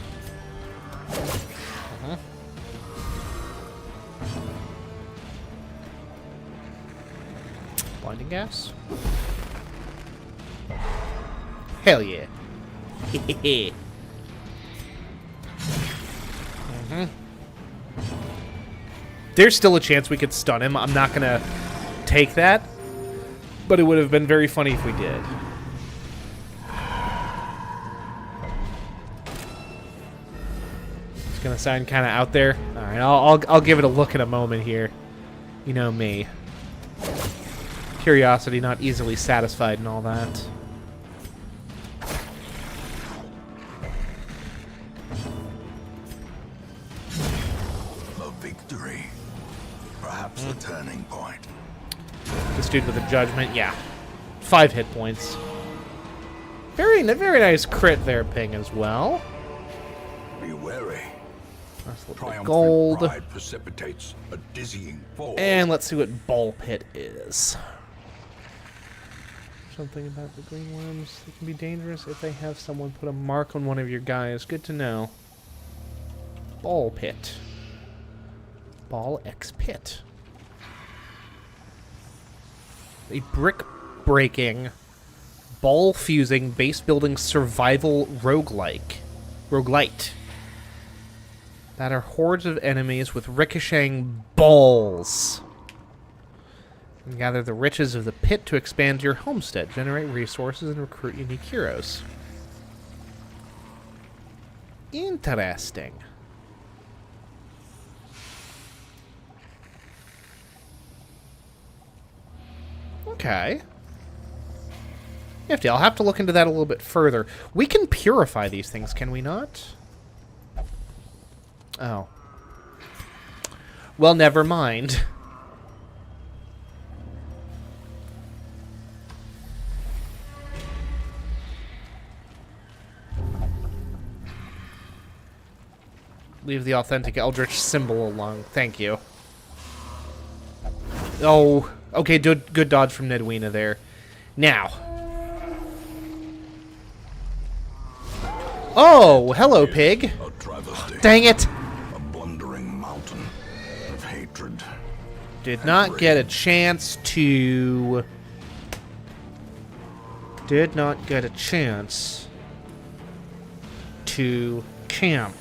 Blinding gas? Hell yeah. There's still a chance we could stun him. I'm not gonna take that, but it would have been very funny if we did. It's gonna sound kind of out there. All right, I'll give it a look in a moment here. You know me. Curiosity not easily satisfied and all that. A victory. Perhaps the turning point. This dude with a judgment, yeah. 5 hit points. Very nice crit there, Ping, as well. Be wary. That's a little bit Triumphant gold. pride precipitates a dizzying fall. And let's see what Ball Pit is. Something about the green worms. They can be dangerous if they have someone put a mark on one of your guys. Good to know. Ball Pit. Ball X Pit. A brick-breaking, ball-fusing, base-building survival roguelite. That are hordes of enemies with ricocheting balls. And gather the riches of the pit to expand your homestead, generate resources, and recruit unique heroes. Interesting. Okay. Nifty. I'll have to look into that a little bit further. We can purify these things, can we not? Oh. Well, never mind. Leave the authentic Eldritch symbol alone. Thank you. Oh, okay, good dodge from Nedwina there. Now. Oh, hello, pig. A travesty. Dang it. A blundering mountain of hatred. Did not get a chance to did not get a chance to camp.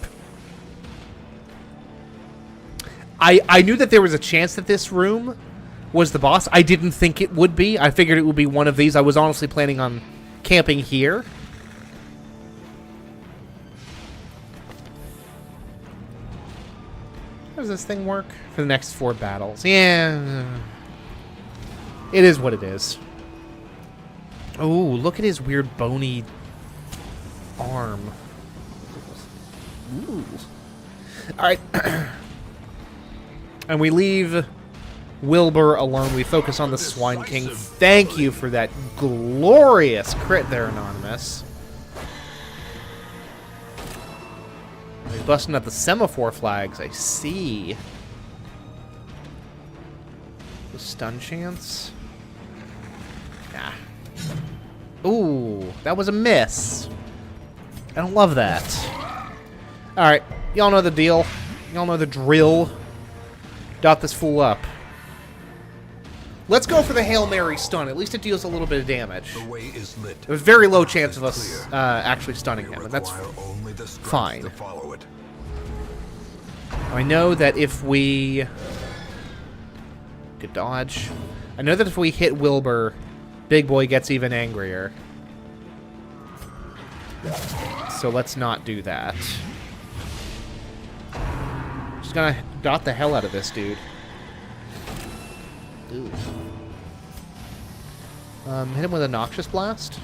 I knew that there was a chance that this room was the boss. I didn't think it would be. I figured it would be one of these. I was honestly planning on camping here. How does this thing work? For the next 4 battles. Yeah. It is what it is. Oh, look at his weird bony arm. Ooh. Alright. And we leave Wilbur alone. We focus on the Swine King. Thank you for that glorious crit there, Anonymous. He's busting up the semaphore flags. I see. The stun chance? Nah. Ooh, that was a miss. I don't love that. Alright, y'all know the deal. Y'all know the drill. Dot this fool up. Let's go for the Hail Mary stun. At least it deals a little bit of damage. The way is lit. There was very low chance of us actually stunning him, and that's only the strength fine. to follow it. I know that if we... Good dodge. I know that if we hit Wilbur, Big Boy gets even angrier. So let's not do that. Just gonna dot the hell out of this dude. Ooh. Hit him with a Noxious Blast.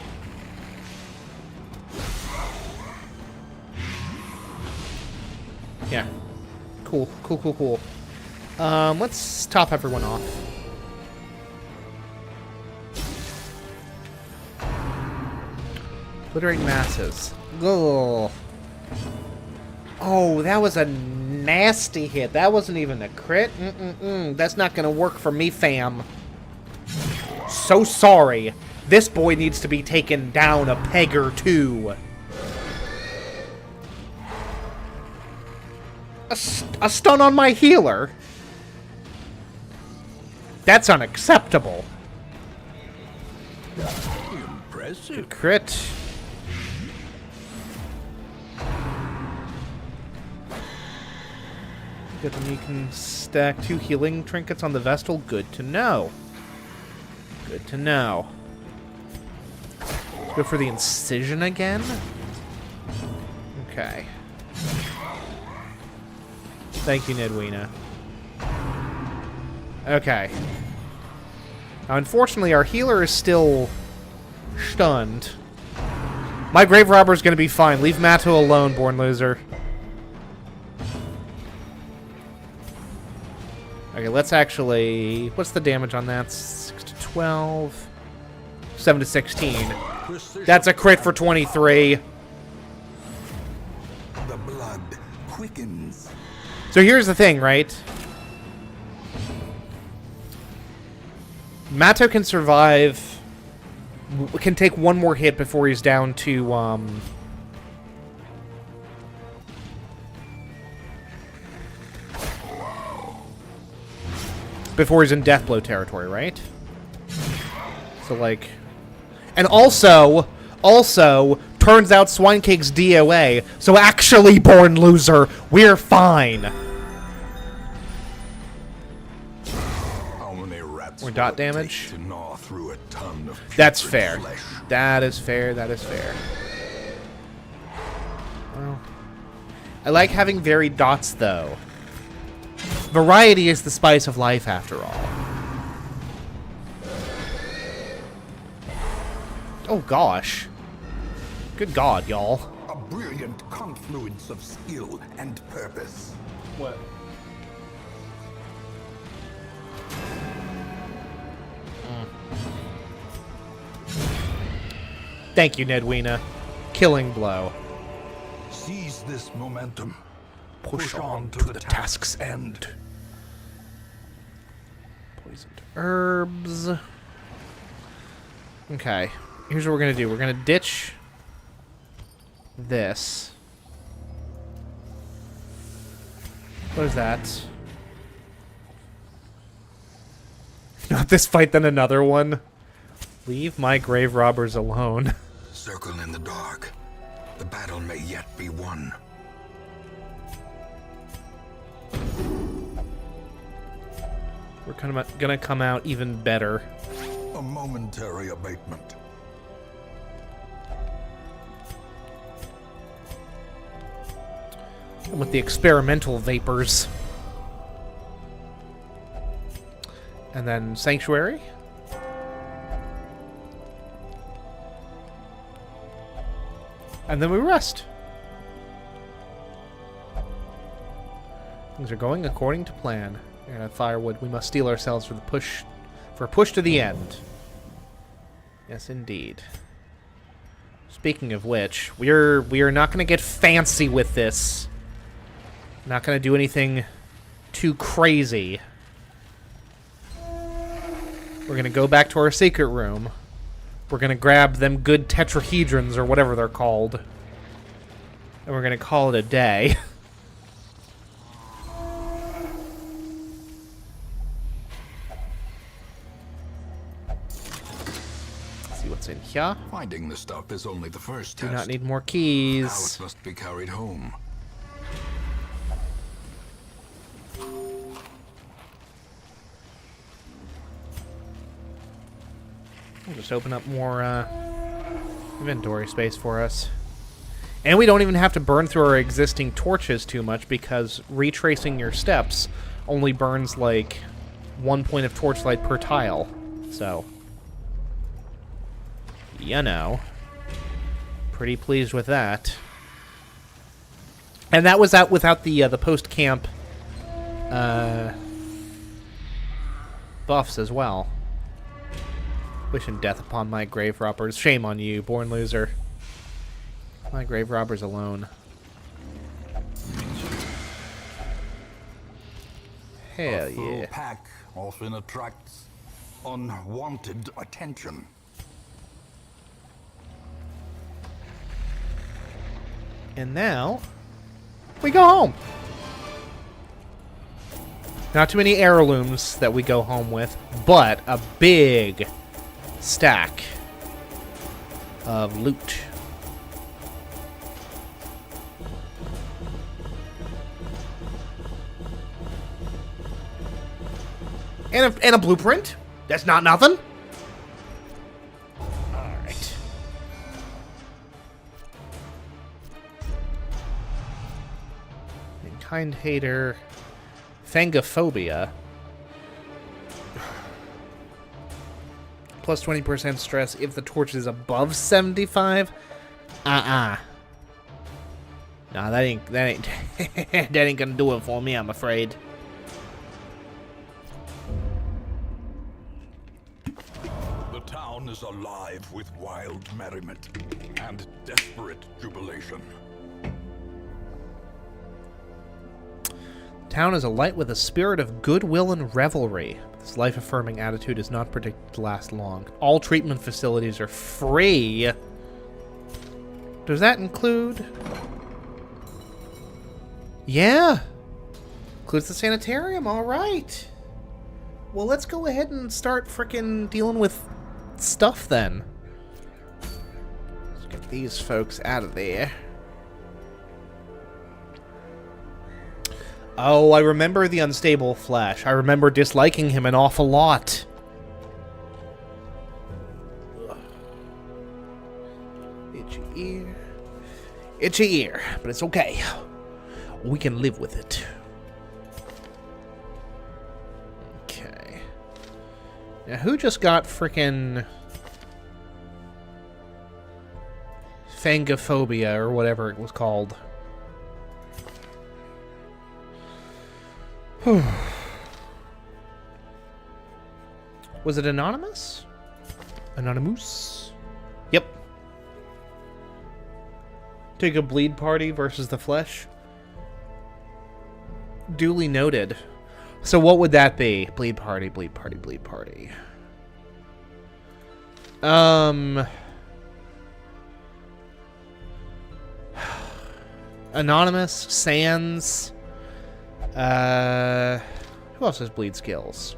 Yeah. Cool, cool, cool, cool. Let's top everyone off. Obliterate masses. Ugh. Oh, that was a nasty hit. That wasn't even a crit. That's not gonna work for me, fam. So sorry. This boy needs to be taken down a peg or two. A stun on my healer? That's unacceptable. Impressive. Good crit. Good, then you can stack 2 healing trinkets on the Vestal. Good to know. Good to know. Let's go for the incision again. Okay. Thank you, Nidweena. Okay. Now, unfortunately, our healer is still stunned. My Grave Robber is going to be fine. Leave Matto alone, Born Loser. Okay, let's actually... What's the damage on that? 6 to 12. 7 to 16. That's a crit for 23. The blood quickens. So here's the thing, right? Matto can survive... Can take one more hit before he's down to, before he's in Deathblow territory, right? So, like... And also, turns out Swine Cake's DOA, so actually, Born Loser, we're fine. How many rats Or dot will it damage? take to gnaw through a ton of That's putrid fair. flesh? That is fair, that is fair. Well, I like having varied dots, though. Variety is the spice of life, after all. Oh, gosh. Good God, y'all. A brilliant confluence of skill and purpose. What? Thank you, Nidweena. Killing blow. Seize this momentum. Push on to the task's end. Poisoned herbs. Okay. Here's what we're going to do. We're going to ditch this. What is that? Not this fight, then another one. Leave my grave robbers alone. Circle in the dark. The battle may yet be won. We're gonna come out even better. A momentary abatement. With the experimental vapors. And then Sanctuary. And then we rest. Things are going according to plan. We're gonna have firewood. We must steel ourselves for a push to the end. Yes, indeed. Speaking of which, we are not gonna get fancy with this. Not gonna do anything too crazy. We're gonna go back to our secret room. We're gonna grab them good tetrahedrons or whatever they're called. And we're gonna call it a day. Let's see what's in here. Finding the stuff is only the first test. Do not need more Now keys. it must be carried home. We'll just open up more inventory space for us. And we don't even have to burn through our existing torches too much because retracing your steps only burns like 1 point of torchlight per tile. So, you know, pretty pleased with that. And that was out without the post-camp buffs as well. Wishing death upon my grave robbers. Shame on you, born loser. My grave robbers alone. Hell A full yeah. pack often attracts unwanted attention. And now, we go home. Not too many heirlooms that we go home with, but a big stack of loot. And a blueprint. That's not nothing. Alright. Kind hater. Fangophobia. Plus 20% stress if the torch is above 75. Nah, that ain't that ain't gonna do it for me, I'm afraid. The town is alive with wild merriment and desperate jubilation. Town is alight with a spirit of goodwill and revelry. This life-affirming attitude is not predicted to last long. All treatment facilities are free. Does that include... Yeah. Includes the sanitarium, alright. Well, let's go ahead and start frickin' dealing with stuff then. Let's get these folks out of there. Oh, I remember the unstable Flash. I remember disliking him an awful lot. Ugh. Itchy ear. Itchy ear, but it's okay. We can live with it. Okay. Now, who just got frickin' Fangophobia or whatever it was called? Was it Anonymous? Anonymous? Yep. Take a bleed party versus the flesh. Duly noted. So what would that be? Bleed party, bleed party, bleed party. Anonymous, Sans. Who else has bleed skills?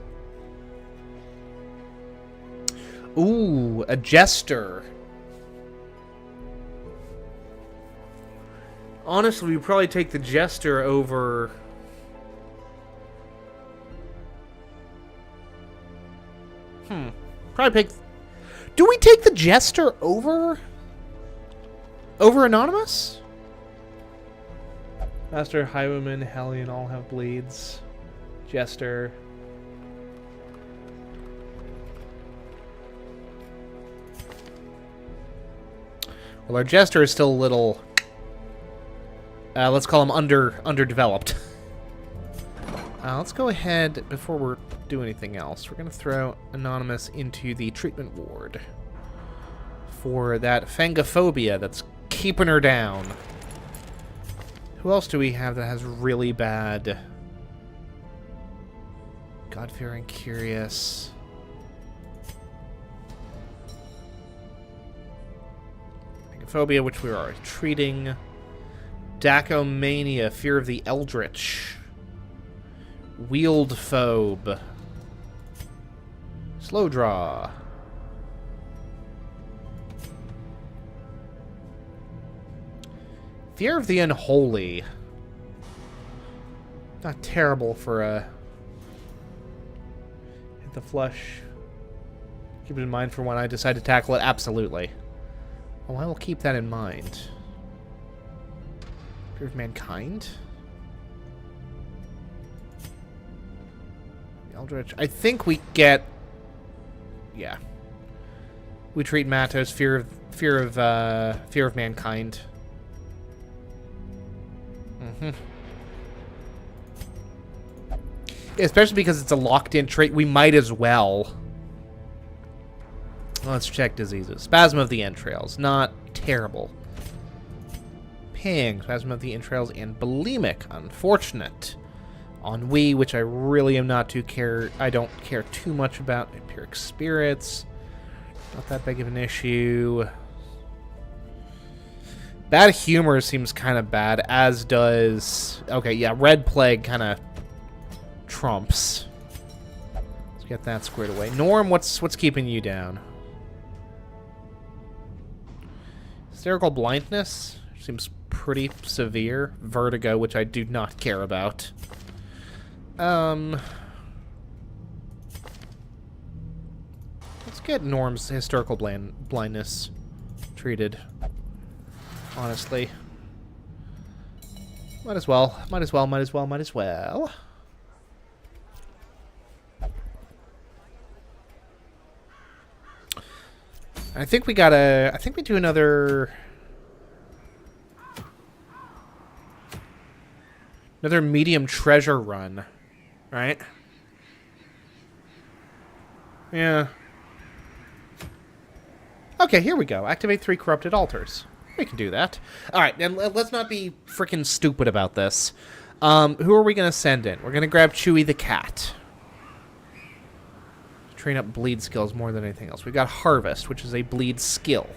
Ooh, a jester. Honestly, we probably take the jester over... Probably pick... Do we take the jester over... Over Anonymous? Master, Highwayman, Hellion all have bleeds. Jester. Well, our jester is still a little... let's call him underdeveloped. Let's go ahead, before we do anything else, we're going to throw Anonymous into the treatment ward for that fangophobia that's keeping her down. Who else do we have that has really bad... God-fearing, curious... Fangophobia, which we are already treating. Dacomania, fear of the eldritch. Wield phobe. Slow draw. Fear of the unholy. Not terrible for a... Hit the flush. Keep it in mind for when I decide to tackle it. Absolutely. Well, I will keep that in mind. Fear of mankind? Eldritch. I think we get... Yeah. We treat Matos fear of mankind. Especially because it's a locked-in trait, we might as well. Let's check diseases. Spasm of the entrails. Not terrible. Ping. Spasm of the entrails and bulimic. Unfortunate. Ennui, which I really am not too I don't care too much about. Empiric spirits. Not that big of an issue. Bad humor seems kind of bad, as does... Okay, yeah, red plague kind of trumps. Let's get that squared away. Norm, what's keeping you down? Hysterical blindness seems pretty severe. Vertigo, which I do not care about. Let's get Norm's hysterical blindness treated. Honestly. Might as well. Might as well, might as well, might as well. I think we gotta... I think we do another... Another medium treasure run. Right? Yeah. Okay, here we go. Activate 3 corrupted altars. We can do that. Alright, and let's not be freaking stupid about this. Who are we going to send in? We're going to grab Chewy the cat. Train up bleed skills more than anything else. We've got Harvest, which is a bleed skill.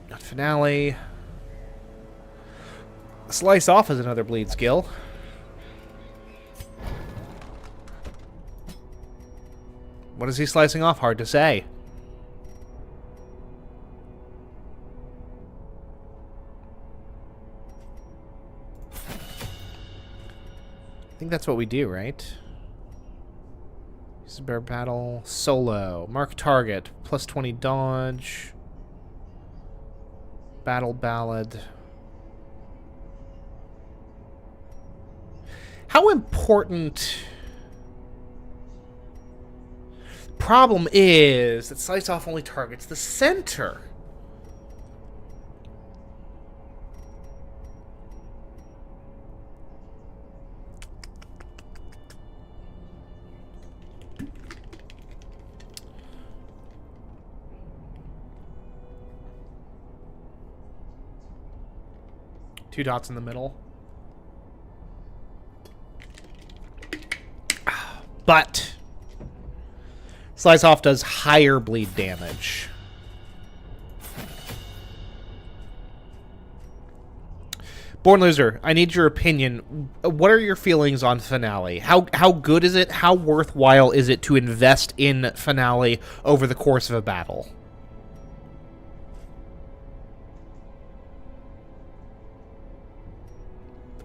Got Finale. Slice Off is another bleed skill. What is he slicing off? Hard to say. I think that's what we do, right? Use bear battle. Solo. Mark target. Plus 20 dodge. Battle ballad. How important... Problem is that Slice Off only targets the center. Two dots in the middle. But Slice Off does higher bleed damage. Born Loser, I need your opinion. What are your feelings on Finale? How good is it? How worthwhile is it to invest in Finale over the course of a battle?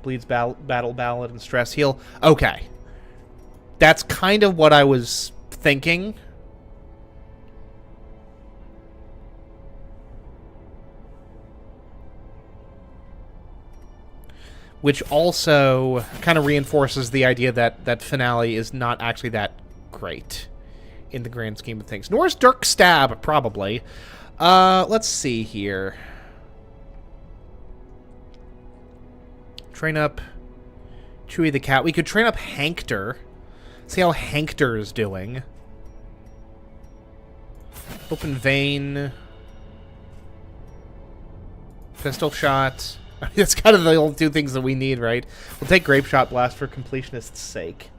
Bleeds battle ballad and stress heal. Okay. That's kind of what I was thinking. Which also kind of reinforces the idea that Finale is not actually that great in the grand scheme of things. Nor is Dirk Stab, probably. Let's see here. Train up Chewie the Cat. We could train up Hankter. See how Hankter is doing. Open Vein. Pistol Shot. That's kind of the only two things that we need, right? We'll take Grape Shot Blast for completionist's sake.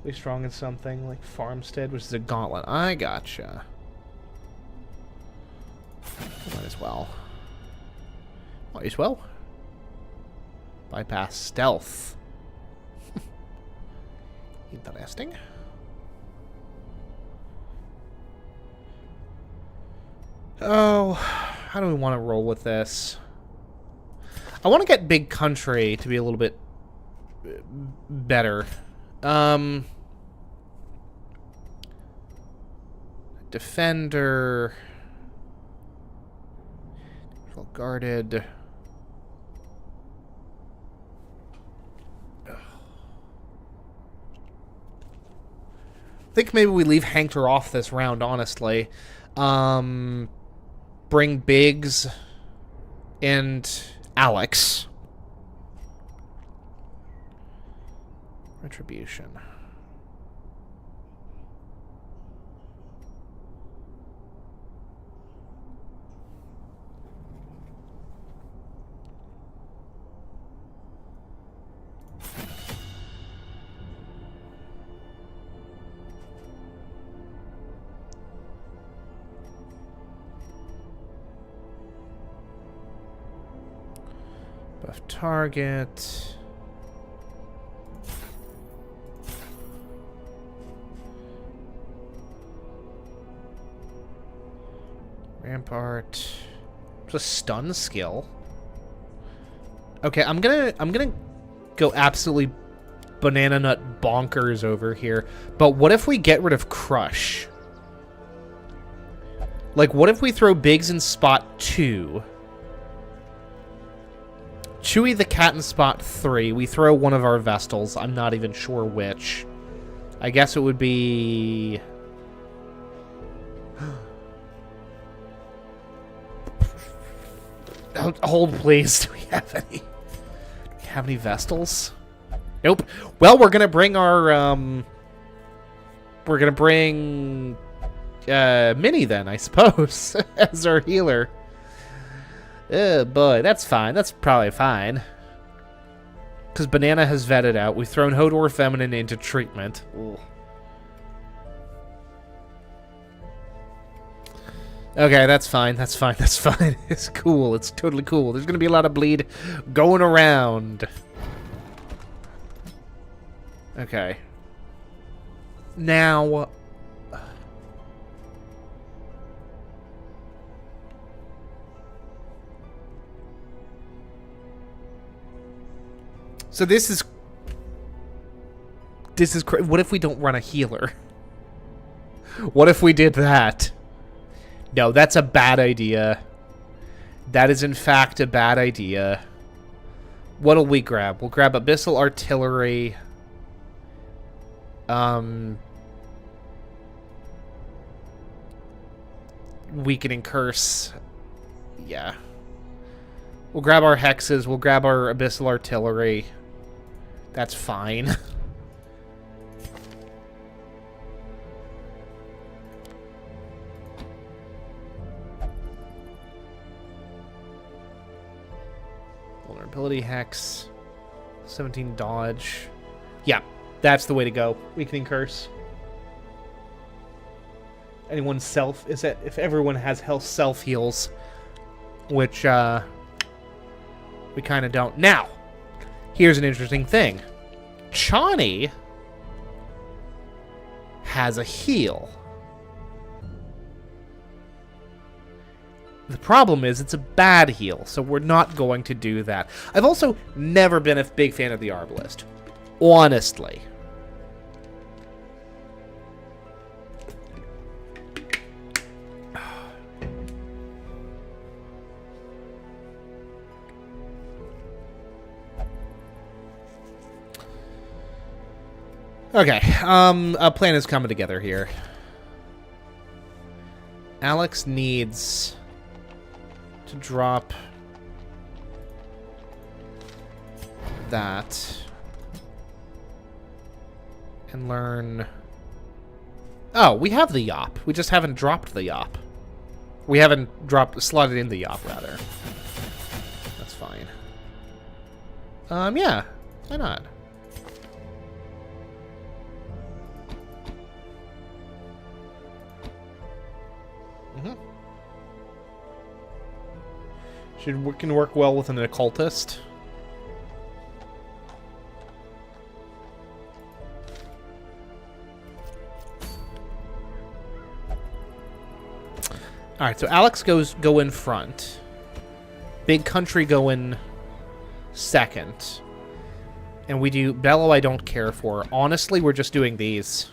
Be strong in something like Farmstead, which is a gauntlet. I gotcha. Might as well. Might as well. Bypass stealth. Interesting. Oh, how do we want to roll with this? I want to get Big Country to be a little bit better. Defender. Well guarded. I think maybe we leave Hankter off this round, honestly. Bring Biggs and Alex. Retribution. Buff target. Rampart. It's a stun skill. Okay, I'm gonna go absolutely banana nut bonkers over here. But what if we get rid of Crush? Like, what if we throw Biggs in spot 2? Chewie the Cat in spot 3. We throw one of our Vestals. I'm not even sure which. I guess it would be... Hold, please. Do we have any? Do we have any Vestals? Nope. Well, we're gonna bring our we're gonna bring Minnie then, I suppose, as our healer. Oh boy, that's fine. That's probably fine. Because Banana has vetted out. We've thrown Hodor Feminine into treatment. Ugh. Okay, that's fine. That's fine. That's fine. It's cool. It's totally cool. There's going to be a lot of bleed going around. Okay. Now... So this is what if we don't run a healer? What if we did that? No, that's a bad idea. That is in fact a bad idea. What'll we grab? We'll grab Abyssal Artillery. Weakening Curse. Yeah. We'll grab our Hexes. We'll grab our Abyssal Artillery. That's fine. Vulnerability Hex. 17 Dodge. Yeah, that's the way to go. Weakening Curse. Anyone's self... Is that if everyone has health self-heals. Which, We kind of don't. Now, here's an interesting thing. Chani has a heal. The problem is it's a bad heal, so we're not going to do that. I've also never been a big fan of the Arbalist. Honestly. Okay, a plan is coming together here. Alex needs to drop that and learn... Oh, we have the Yop. We just haven't dropped the Yop. We haven't slotted in the Yop, rather. That's fine. Yeah. Why not? Can work well with an occultist. Alright, so Alex go in front. Big Country go in second. And we do... Bellow I don't care for. Honestly, we're just doing these.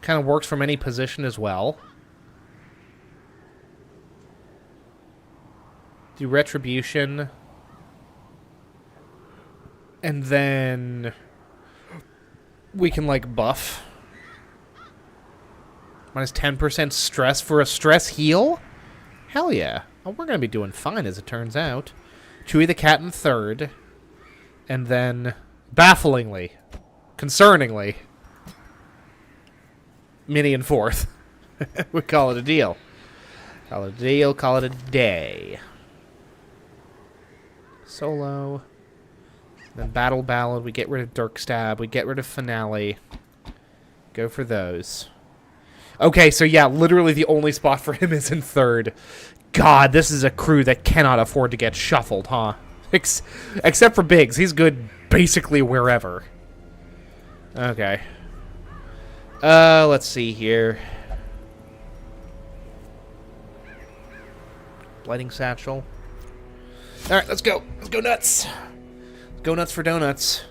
Kind of works from any position as well. Do Retribution. And then... we can, like, buff. Minus 10% stress for a stress heal? Hell yeah. Oh, we're going to be doing fine, as it turns out. Chewie the Cat in third. And then, bafflingly, concerningly, Minnie in fourth. We call it a deal. Call it a deal, call it a day. Solo. Then Battle Ballad, we get rid of Dirk Stab, we get rid of Finale. Go for those. Okay, so yeah, literally the only spot for him is in third. God, this is a crew that cannot afford to get shuffled, huh? Except for Biggs, he's good basically wherever. Okay. Let's see here. Lighting Satchel. Alright, let's go. Let's go nuts. Let's go nuts for donuts.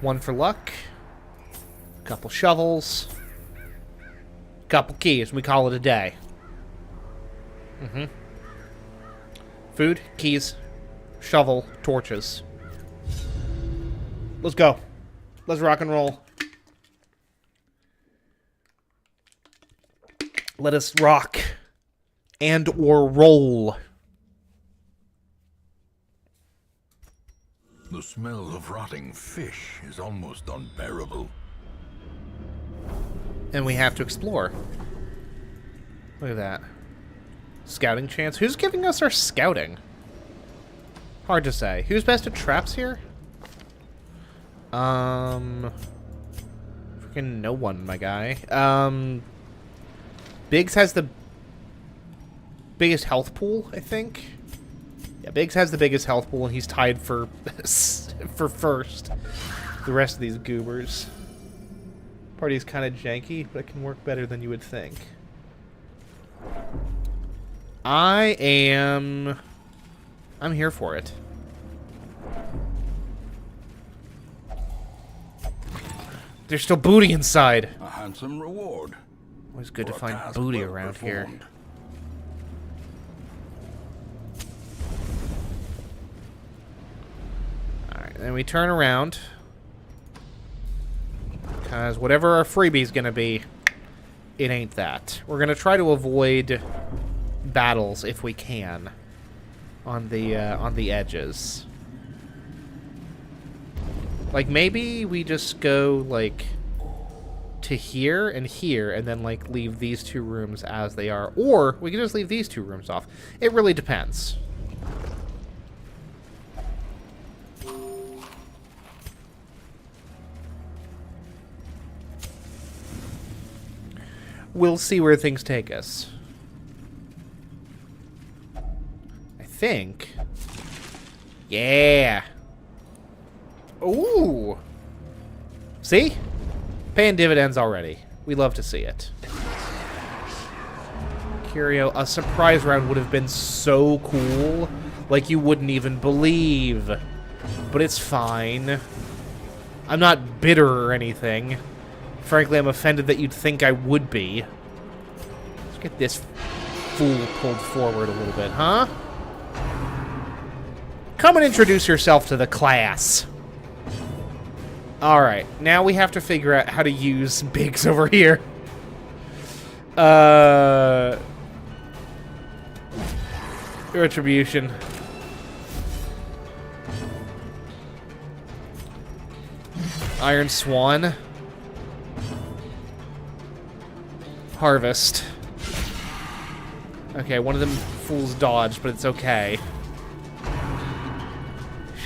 One for luck. Couple shovels. Couple keys. We call it a day. Food, keys, shovel, torches. Let's go. Let's rock and roll. Let us rock and or roll. The smell of rotting fish is almost unbearable. And we have to explore. Look at that. Scouting chance. Who's giving us our scouting? Hard to say. Who's best at traps here? Freaking no one, my guy. Biggs has the biggest health pool, I think. Yeah, Biggs has the biggest health pool, and he's tied for for first. The rest of these goobers. Party's kind of janky, but it can work better than you would think. I'm here for it. There's still booty inside. A handsome reward. Always good to find booty around here. Alright, then we turn around. Because whatever our freebie's gonna be, it ain't that. We're gonna try to avoid battles if we can on the edges. Like maybe we just go like to here, and then like leave these two rooms as they are, or we can just leave these two rooms off. It really depends. we'll see where things take us. I think. Yeah. Ooh. See? Paying dividends already. We love to see it. Curio, a surprise round would have been so cool. Like you wouldn't even believe. But it's fine. I'm not bitter or anything. Frankly, I'm offended that you'd think I would be. Let's get this fool pulled forward a little bit, huh? Come and introduce yourself to the class. Alright, now we have to figure out how to use Biggs over here. Retribution. Iron Swan. Harvest. Okay, one of them fools dodged, but it's okay.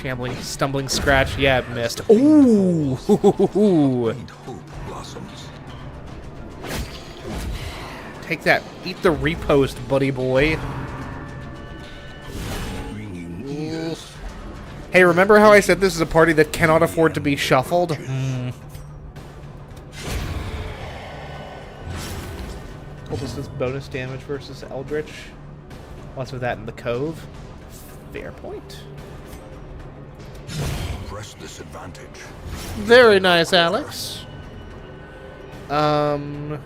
Shambling, stumbling, scratch. Yeah, it missed. Ooh! Faint hope blossoms. Take that. Eat the repost, buddy boy. Ringing ears. Hey, remember how I said this is a party that cannot afford to be shuffled? Hopelessness bonus damage versus Eldritch. Lots of that in the Cove. Fair point. Press this advantage. Very nice, Alex. Oh,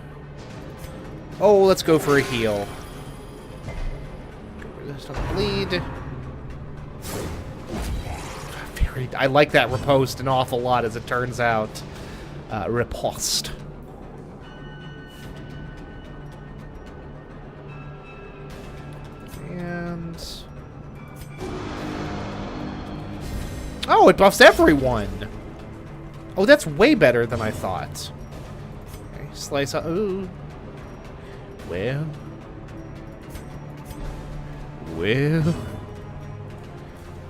let's go for a heal. Resist on the bleed. I like that riposte an awful lot, as it turns out. Riposte. And... oh, it buffs everyone! Oh, that's way better than I thought. Okay, slice up. Ooh. Well.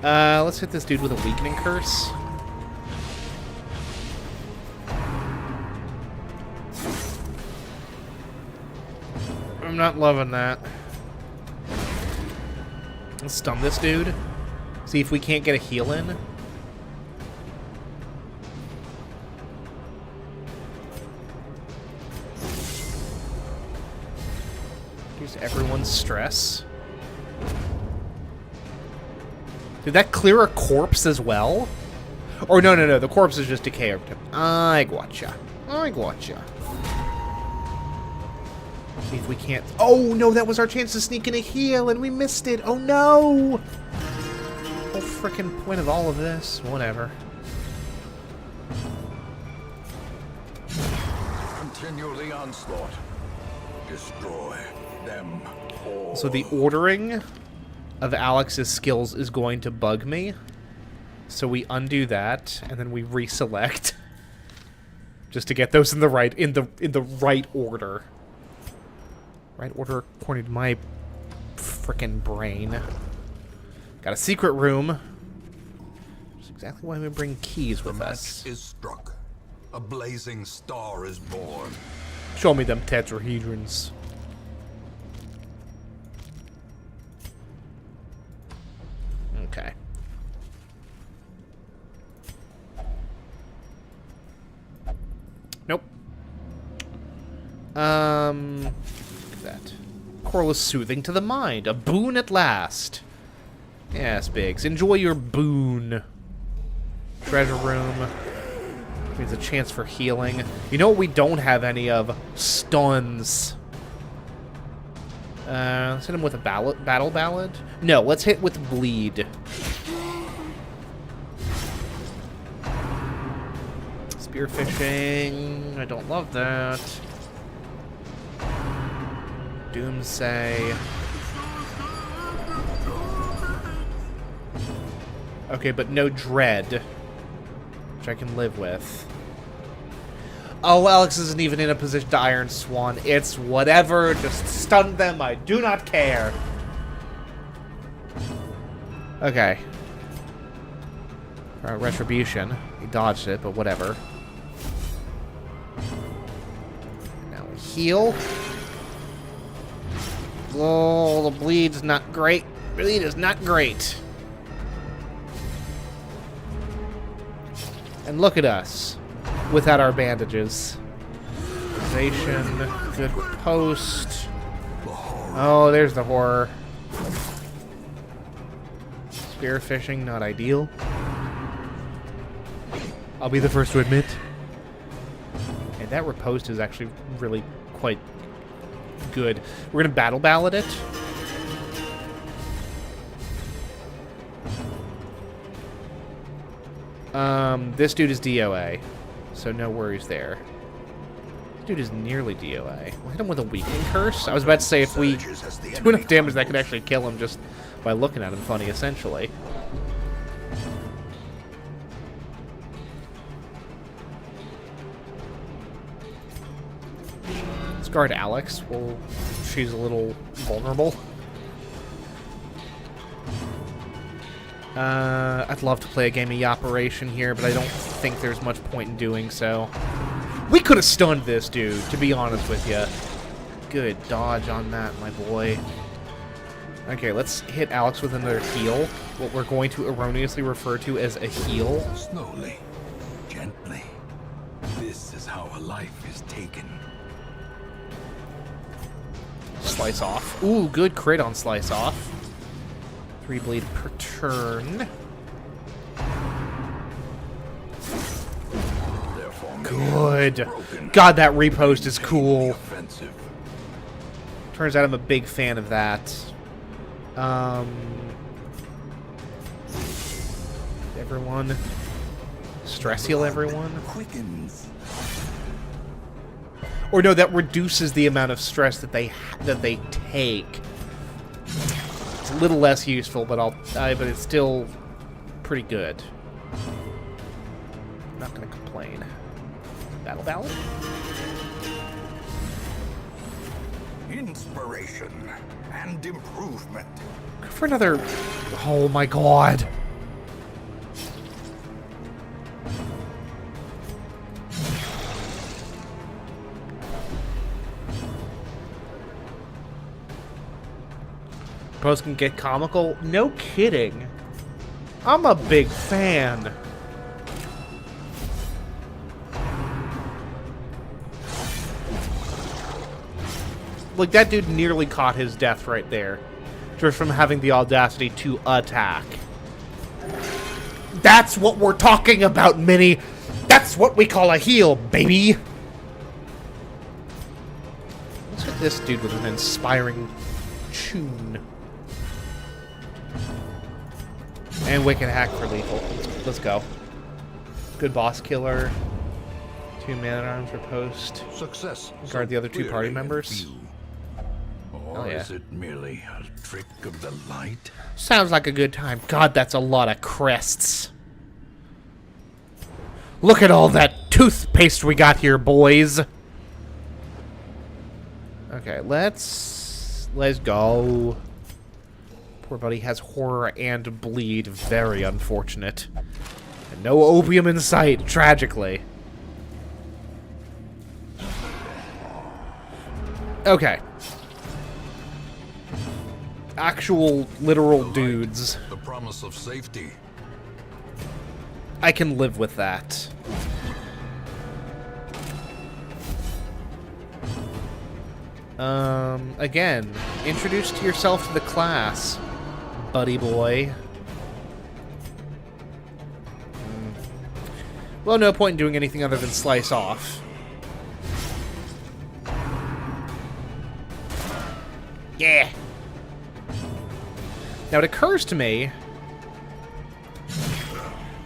Let's hit this dude with a weakening curse. I'm not loving that. Let's stun this dude. See if we can't get a heal in. Reduce everyone's stress. Did that clear a corpse as well? Or no, the corpse is just decay over time. I gotcha. See if we can't... oh, no, that was our chance to sneak in a heal, and we missed it. Oh, no! Whole frickin' point of all of this. Whatever. Continue the onslaught. Destroy them all. So the ordering of Alex's skills is going to bug me. So we undo that, and then we reselect. Just to get those in the right right order. Right order according to my frickin' brain. Got a secret room. That's exactly why we bring keys with us. The match is struck. A blazing star is born. Show me them tetrahedrons. Okay. Nope. Look at that. Coral is soothing to the mind. A boon at last. Yes, Biggs. Enjoy your boon. Treasure room. Means a chance for healing. You know what we don't have any of? Stuns. Let's hit him with a battle ballad? No, let's hit with bleed. Spearfishing. I don't love that. Doomsay. Okay, but no dread. Which I can live with. Oh, Alex isn't even in a position to Iron Swan. It's whatever. Just stun them. I do not care. Okay. Retribution. He dodged it, but whatever. Now we heal. Oh, the bleed's not great. Bleed is not great. And look at us without our bandages. Station, good post. Oh, there's the horror. Spearfishing, not ideal. I'll be the first to admit. And that riposte is actually really quite good. We're gonna battle ballad it. This dude is DOA, so no worries there. This dude is nearly DOA. We'll hit him with a weakening curse. I was about to say if we do enough damage that could actually kill him just by looking at him funny, essentially. Let's guard Alex. Well, she's a little vulnerable. I'd love to play a game of Operation here, but I don't think there's much point in doing so. We could have stunned this dude, to be honest with you. Good dodge on that, my boy. Okay, let's hit Alex with another heal. What we're going to erroneously refer to as a heal. Slowly, gently. This is how a life is taken. Slice off. Ooh, good crit on slice off. 3 bleed per turn. Good. God, that repost is cool. Turns out I'm a big fan of that. Everyone. Stress heal everyone. Or no, that reduces the amount of stress that they take. It's a little less useful, but but it's still pretty good. Not gonna complain. Battle ballad? Inspiration and improvement. Go for another. Oh my god. Pros can get comical? No kidding. I'm a big fan. Like, that dude nearly caught his death right there. Just from having the audacity to attack. That's what we're talking about, Minnie. That's what we call a heal, baby. Let's hit this dude with an inspiring tune. And Wicked Hack for lethal. Let's go. Good boss killer. 2 man-at-arms riposte. Success. Guard the other 2 party members. Or is it merely a trick of the light? Sounds like a good time. God, that's a lot of crests. Look at all that toothpaste we got here, boys. Okay, let's go. Poor buddy has horror and bleed. Very unfortunate. And no opium in sight, tragically. Okay. Actual, literal dudes. The promise of safety. I can live with that. Again, introduce yourself to the class, buddy boy. Well, no point in doing anything other than slice off. Yeah. Now, it occurs to me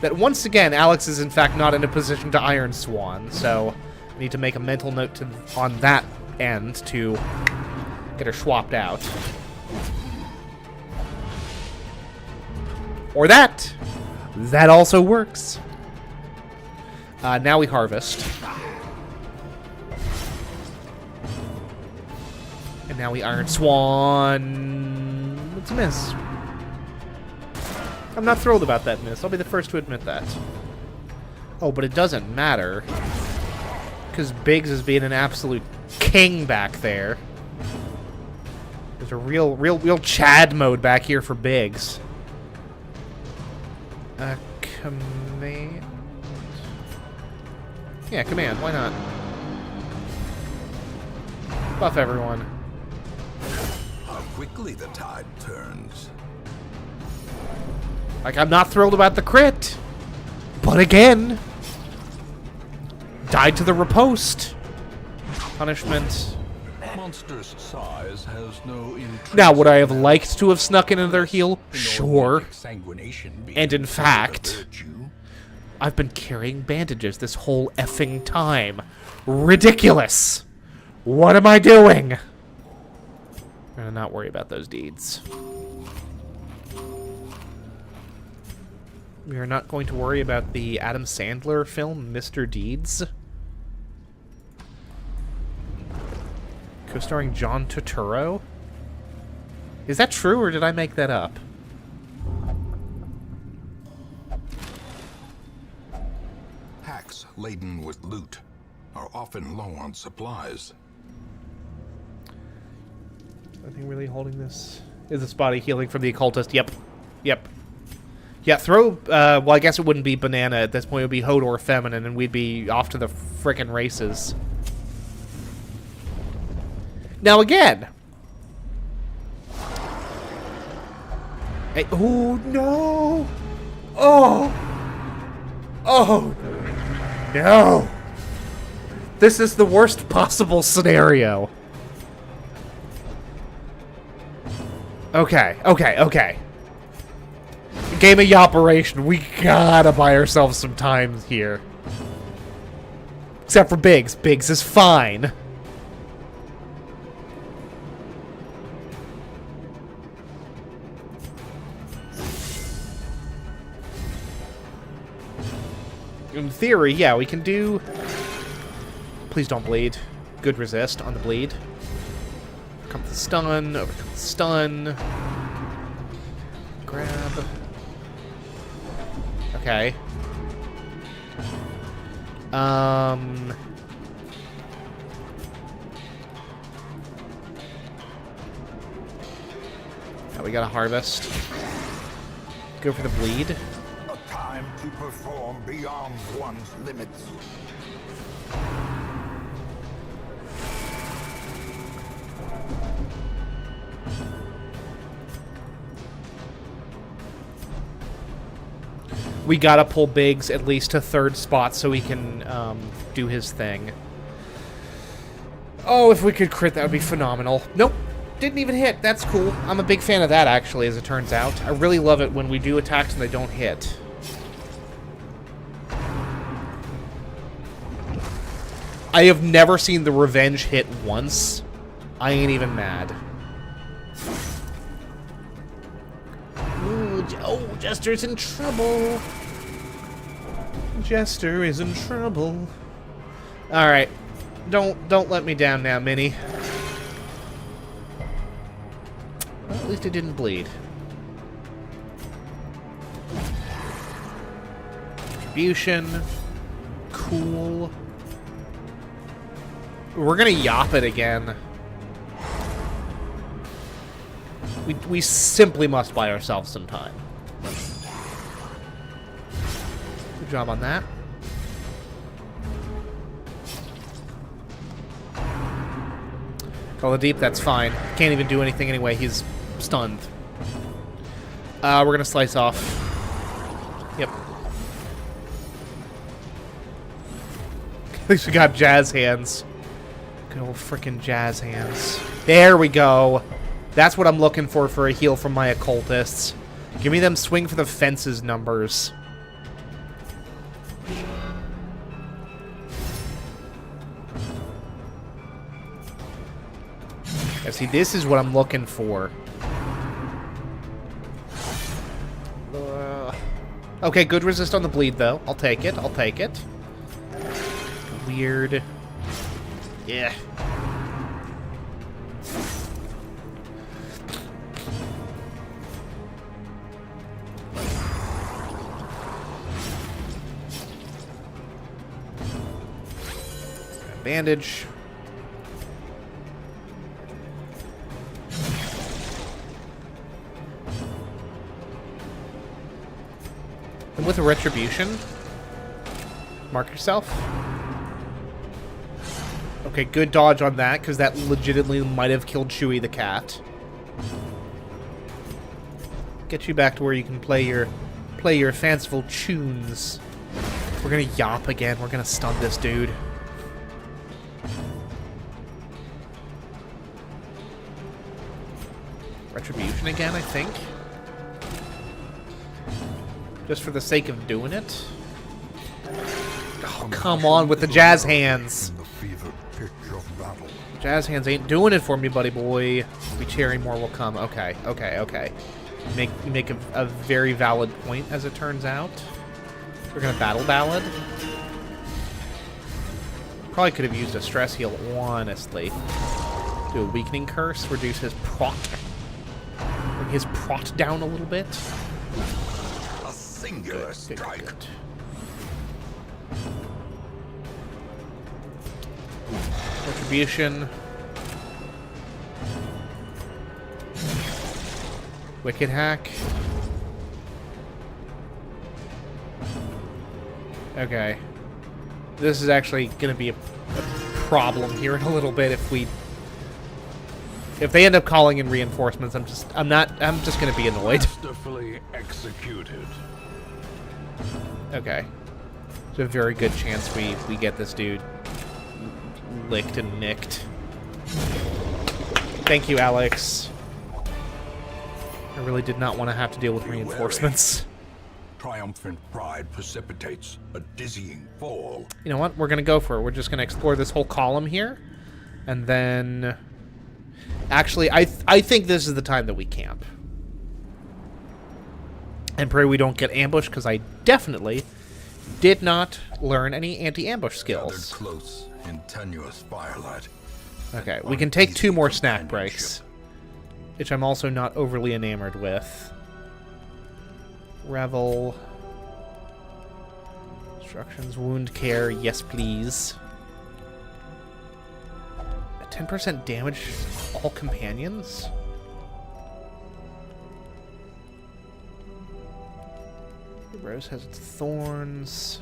that once again, Alex is in fact not in a position to Iron Swan, so I need to make a mental note on that end to get her swapped out. Or that! That also works. Now we harvest. And now we Iron Swan. It's a miss. I'm not thrilled about that miss. I'll be the first to admit that. Oh, but it doesn't matter. Because Biggs is being an absolute king back there. There's a real Chad mode back here for Biggs. Command. Yeah, command. Why not? Buff everyone. How quickly the tide turns. Like, I'm not thrilled about the crit. But again, died to the riposte. Punishment. Monster's size has no intrinsic Now, would I have liked to have snuck into their heal? Sure. Sanguination being And in fact, a virtue. I've been carrying bandages this whole effing time. Ridiculous. What am I doing? I'm gonna not worry about those deeds. We are not going to worry about the Adam Sandler film, Mr. Deeds. Co-starring John Turturro. Is that true, or did I make that up? Packs laden with loot are often low on supplies. Nothing really holding this. Is this body healing from the occultist? Yep. Yep. Yeah, throw, well, I guess it wouldn't be Banana at this point. It would be Hodor Feminine, and we'd be off to the frickin' races. Now, again. Hey, oh, no. Oh. Oh. No. This is the worst possible scenario. Okay, okay, okay. Game of operation, we gotta buy ourselves some time here. Except for Biggs. Biggs is fine. In theory, yeah, we can do... Please don't bleed. Good resist on the bleed. Overcome the stun, overcome the stun. Grab. Okay. Now we gotta harvest. Go for the bleed. A time to perform beyond one's limits. We gotta pull Biggs at least to third spot so he can do his thing. Oh, if we could crit, that would be phenomenal. Nope, didn't even hit. That's cool. I'm a big fan of that, actually, as it turns out. I really love it when we do attacks and they don't hit. I have never seen the revenge hit once. I ain't even mad. Oh, Jester's in trouble. Jester is in trouble. All right, don't let me down now, Minnie. Well, at least it didn't bleed. Distribution, cool. We're gonna yop it again. We simply must buy ourselves some time. Good job on that. Call the deep, that's fine. Can't even do anything anyway, he's stunned. We're gonna slice off. Yep. At least we got jazz hands. Good old frickin' jazz hands. There we go. That's what I'm looking for a heal from my occultists. Give me them swing for the fences numbers. Yeah, see, this is what I'm looking for. Okay, good resist on the bleed, though. I'll take it. I'll take it. Weird. Yeah. Bandage. And with a retribution, mark yourself. Okay, good dodge on that, because that legitimately might have killed Chewie the cat. Get you back to where you can play your fanciful tunes. We're gonna yop again. We're gonna stun this dude. Retribution again, I think. Just for the sake of doing it. Oh, come on with the jazz hands. In the fevered pitch of battle. Jazz hands ain't doing it for me, buddy boy. We cherry more will come. Okay, okay, okay. You make a very valid point, as it turns out. We're gonna battle ballad. Probably could have used a stress heal, honestly. Do a weakening curse, reduce his prot. Bring his prot down a little bit. A singular strike. Good. Retribution. Wicked hack. Okay. This is actually going to be a problem here in a little bit if they end up calling in reinforcements. I'm just going to be annoyed. Masterfully executed. Okay. There's a very good chance we get this dude licked and nicked. Thank you, Alex. I really did not want to have to deal with reinforcements. Triumphant pride precipitates a dizzying fall. You know what? We're going to go for it. We're just going to explore this whole column here. And then... Actually, I think this is the time that we camp. And pray we don't get ambushed, because I definitely did not learn any anti-ambush skills. Gathered close in tenuous firelight. Okay, we can take 2 more snack breaks, which I'm also not overly enamored with. Revel. Instructions, wound care, yes please. 10% damage all companions? The rose has its thorns.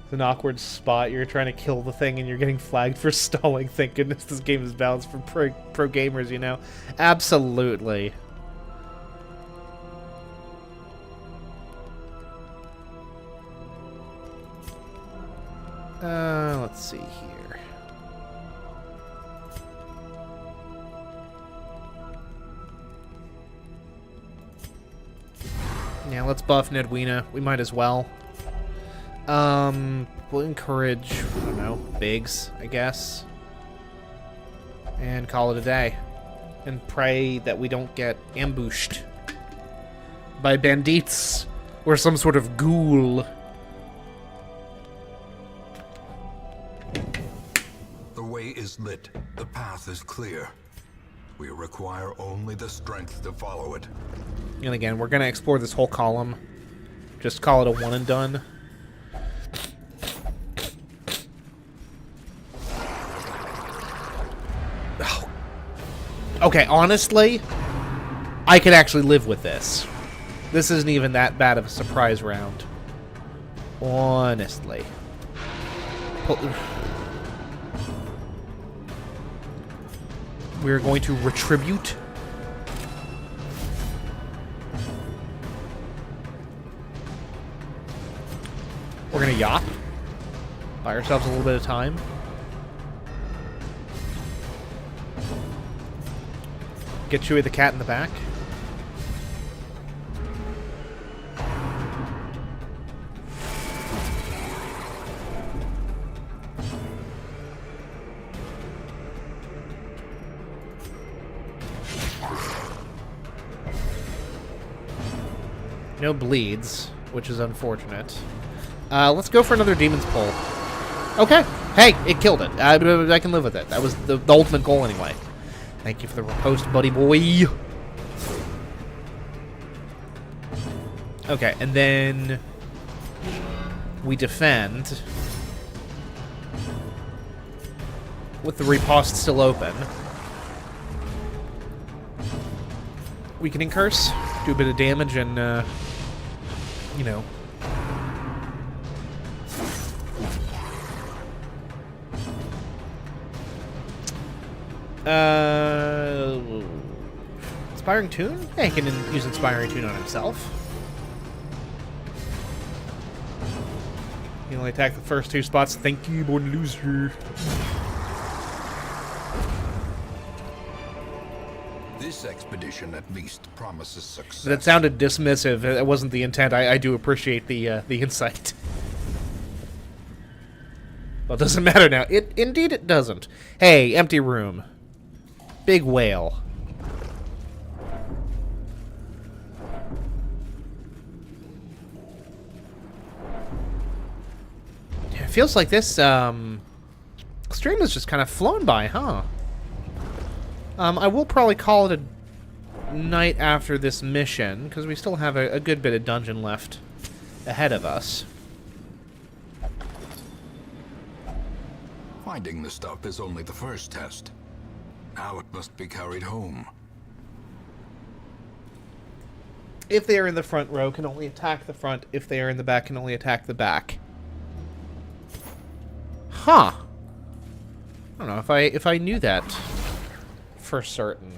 It's an awkward spot. You're trying to kill the thing and you're getting flagged for stalling. Thank goodness this game is balanced for pro gamers, you know? Absolutely. Let's see here. Yeah, let's buff Nedwina. We might as well. We'll encourage, I don't know, Biggs, I guess. And call it a day. And pray that we don't get ambushed by bandits or some sort of ghoul. The way is lit. The path is clear. We require only the strength to follow it. And again, we're going to explore this whole column. Just call it a one and done. Okay, honestly, I could actually live with this. This isn't even that bad of a surprise round. Honestly. We're going to retribute. We're going to yop. Buy ourselves a little bit of time. Get Chewie the cat in the back. No bleeds, which is unfortunate. Let's go for another Demon's Pull. Okay. Hey, it killed it. I can live with it. That was the ultimate goal anyway. Thank you for the riposte, buddy boy. Okay, and then we defend. with the riposte still open. Weakening Curse, do a bit of damage and, you know. Inspiring Tune? Yeah, he can use Inspiring Tune on himself. He only attack the first 2 spots. Thank you, born loser. This expedition at least promises success. That sounded dismissive. That wasn't the intent. I do appreciate the insight. Well, it doesn't matter now. Indeed it doesn't. Hey, empty room. Big whale. It feels like this stream has just kind of flown by, huh? I will probably call it a night after this mission, because we still have a good bit of dungeon left ahead of us. Finding the stuff is only the first test. Now it must be carried home. If they are in the front row, can only attack the front. If they are in the back, can only attack the back. Huh. I don't know if I knew that for certain.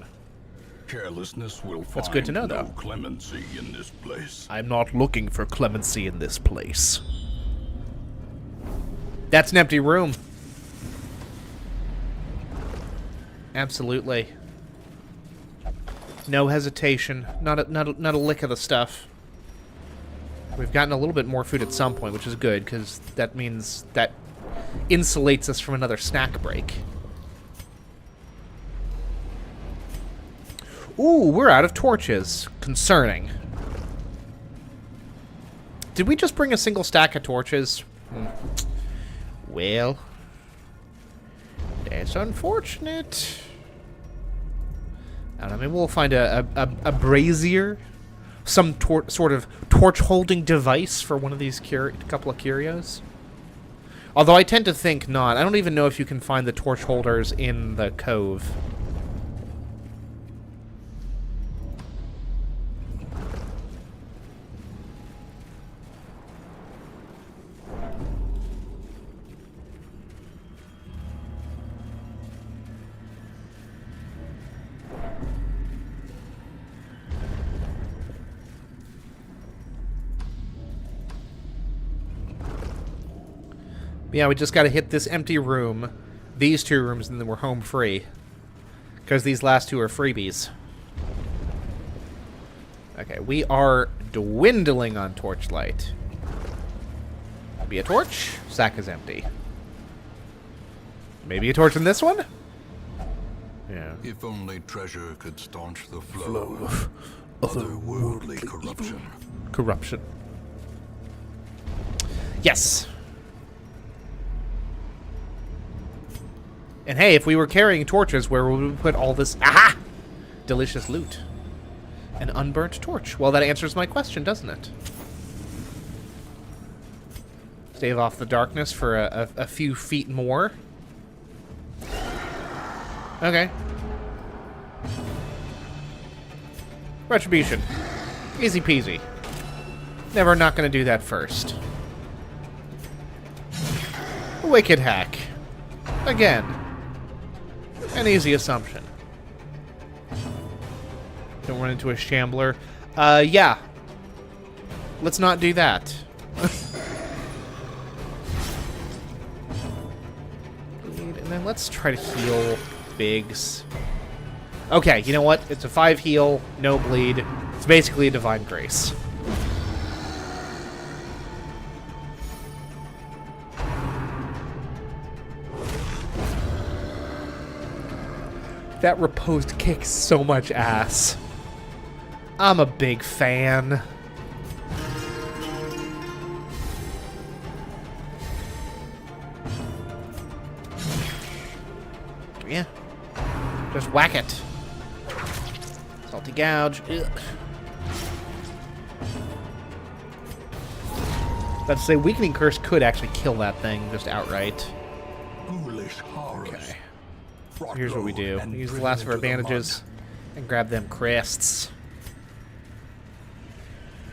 Carelessness will find That's good to know, no though. clemency in this place. I'm not looking for clemency in this place. That's an empty room. Absolutely. No hesitation. Not a lick of the stuff. We've gotten a little bit more food at some point, which is good, because that means that insulates us from another snack break. Ooh, we're out of torches. Concerning. Did we just bring a single stack of torches? Well, that's unfortunate. I don't know, maybe we'll find a brazier, some sort of torch-holding device for one of these couple of curios. Although I tend to think not. I don't even know if you can find the torch holders in the cove. Yeah, we just got to hit this empty room, these 2 rooms, and then we're home free. Because these last 2 are freebies. Okay, we are dwindling on torchlight. Be a torch. Sack is empty. Maybe a torch in this one? Yeah. If only treasure could staunch the flow of otherworldly corruption. Corruption. Yes. And hey, if we were carrying torches, where would we put all this delicious loot? An unburnt torch. Well, that answers my question, doesn't it? Stave off the darkness for a few feet more. Okay. Retribution. Easy peasy. Never not gonna do that first. Wicked hack. Again. An easy assumption. Don't run into a shambler. Yeah. Let's not do that. And then let's try to heal Biggs. Okay, you know what? It's a 5 heal, no bleed. It's basically a Divine Grace. That riposte kicks so much ass. I'm a big fan. Yeah. Just whack it. Salty gouge. Ugh. Let's say Weakening Curse could actually kill that thing just outright. Ghoulish horrors. Okay. brought here's what we low do. and Use the driven last of our into the mud. bandages and grab them crests.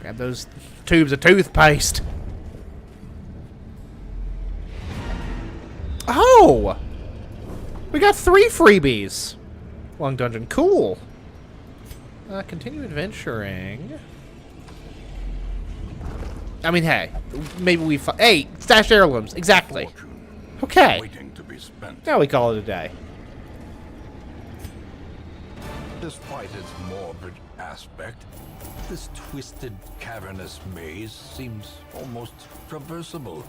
Grab those tubes of toothpaste. Oh! We got 3 freebies. Long dungeon. Cool. Continue adventuring. I mean, hey. Maybe we... Hey! Stashed heirlooms. Exactly. Fortune Okay. waiting to be spent. Now we call it a day. Despite its morbid aspect, this twisted, cavernous maze seems almost traversable.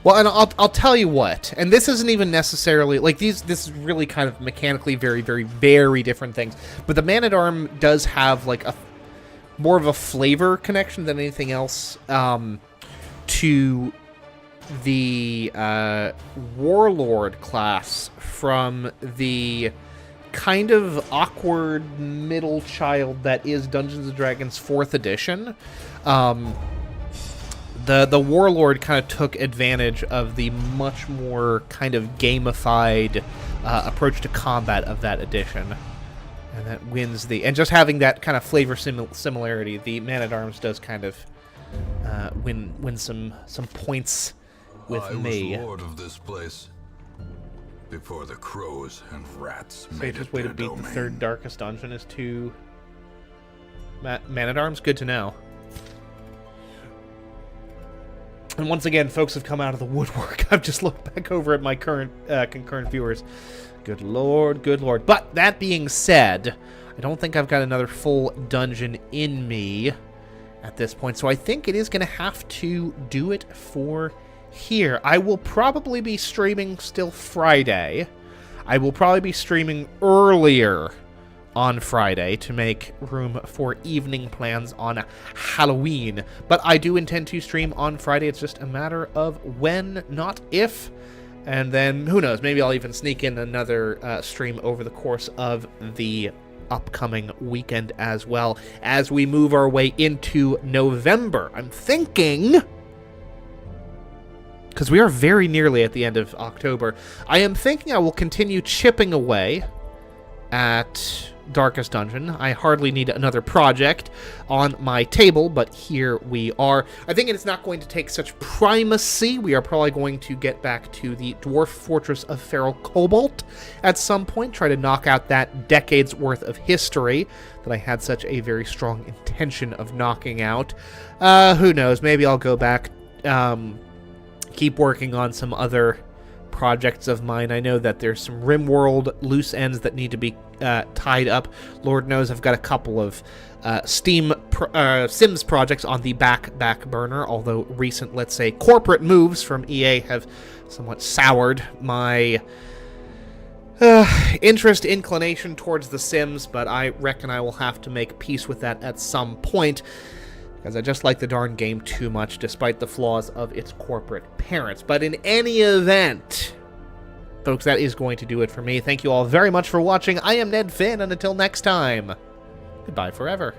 Well, and I'll tell you what, and this isn't even necessarily, like, this is really kind of mechanically very, very, very different things, but the Man-at-Arm does have, like, more of a flavor connection than anything else, to the, Warlord class from the kind of awkward middle child that is Dungeons & Dragons 4th edition. The Warlord kind of took advantage of the much more kind of gamified approach to combat of that edition. And that wins the... And just having that kind of flavor similarity, the Man-at-Arms does kind of win some points with me. I was lord of this place before the crows and rats made Safest it way their to beat domain. the 3rd darkest dungeon is to... Man-at-Arms? Good to know. And once again, folks have come out of the woodwork. I've just looked back over at my current concurrent viewers. Good lord, good lord. But that being said, I don't think I've got another full dungeon in me at this point. So I think it is going to have to do it for here. I will probably be streaming still Friday. I will probably be streaming earlier on Friday to make room for evening plans on Halloween. But I do intend to stream on Friday. It's just a matter of when, not if. And then, who knows, maybe I'll even sneak in another stream over the course of the upcoming weekend as well, as we move our way into November. I'm thinking... because we are very nearly at the end of October. I am thinking I will continue chipping away at Darkest Dungeon. I hardly need another project on my table, but here we are. I think it's not going to take such primacy. We are probably going to get back to the Dwarf Fortress of Feral Cobalt at some point, try to knock out that decades worth of history that I had such a very strong intention of knocking out. Who knows? Maybe I'll go back, keep working on some other projects of mine. I know that there's some RimWorld loose ends that need to be tied up. Lord knows I've got a couple of Sims projects on the back burner, although recent, let's say, corporate moves from EA have somewhat soured my inclination towards The Sims, but I reckon I will have to make peace with that at some point, because I just like the darn game too much, despite the flaws of its corporate parents. But in any event, folks, that is going to do it for me. Thank you all very much for watching. I am Ned Finn, and until next time, goodbye forever.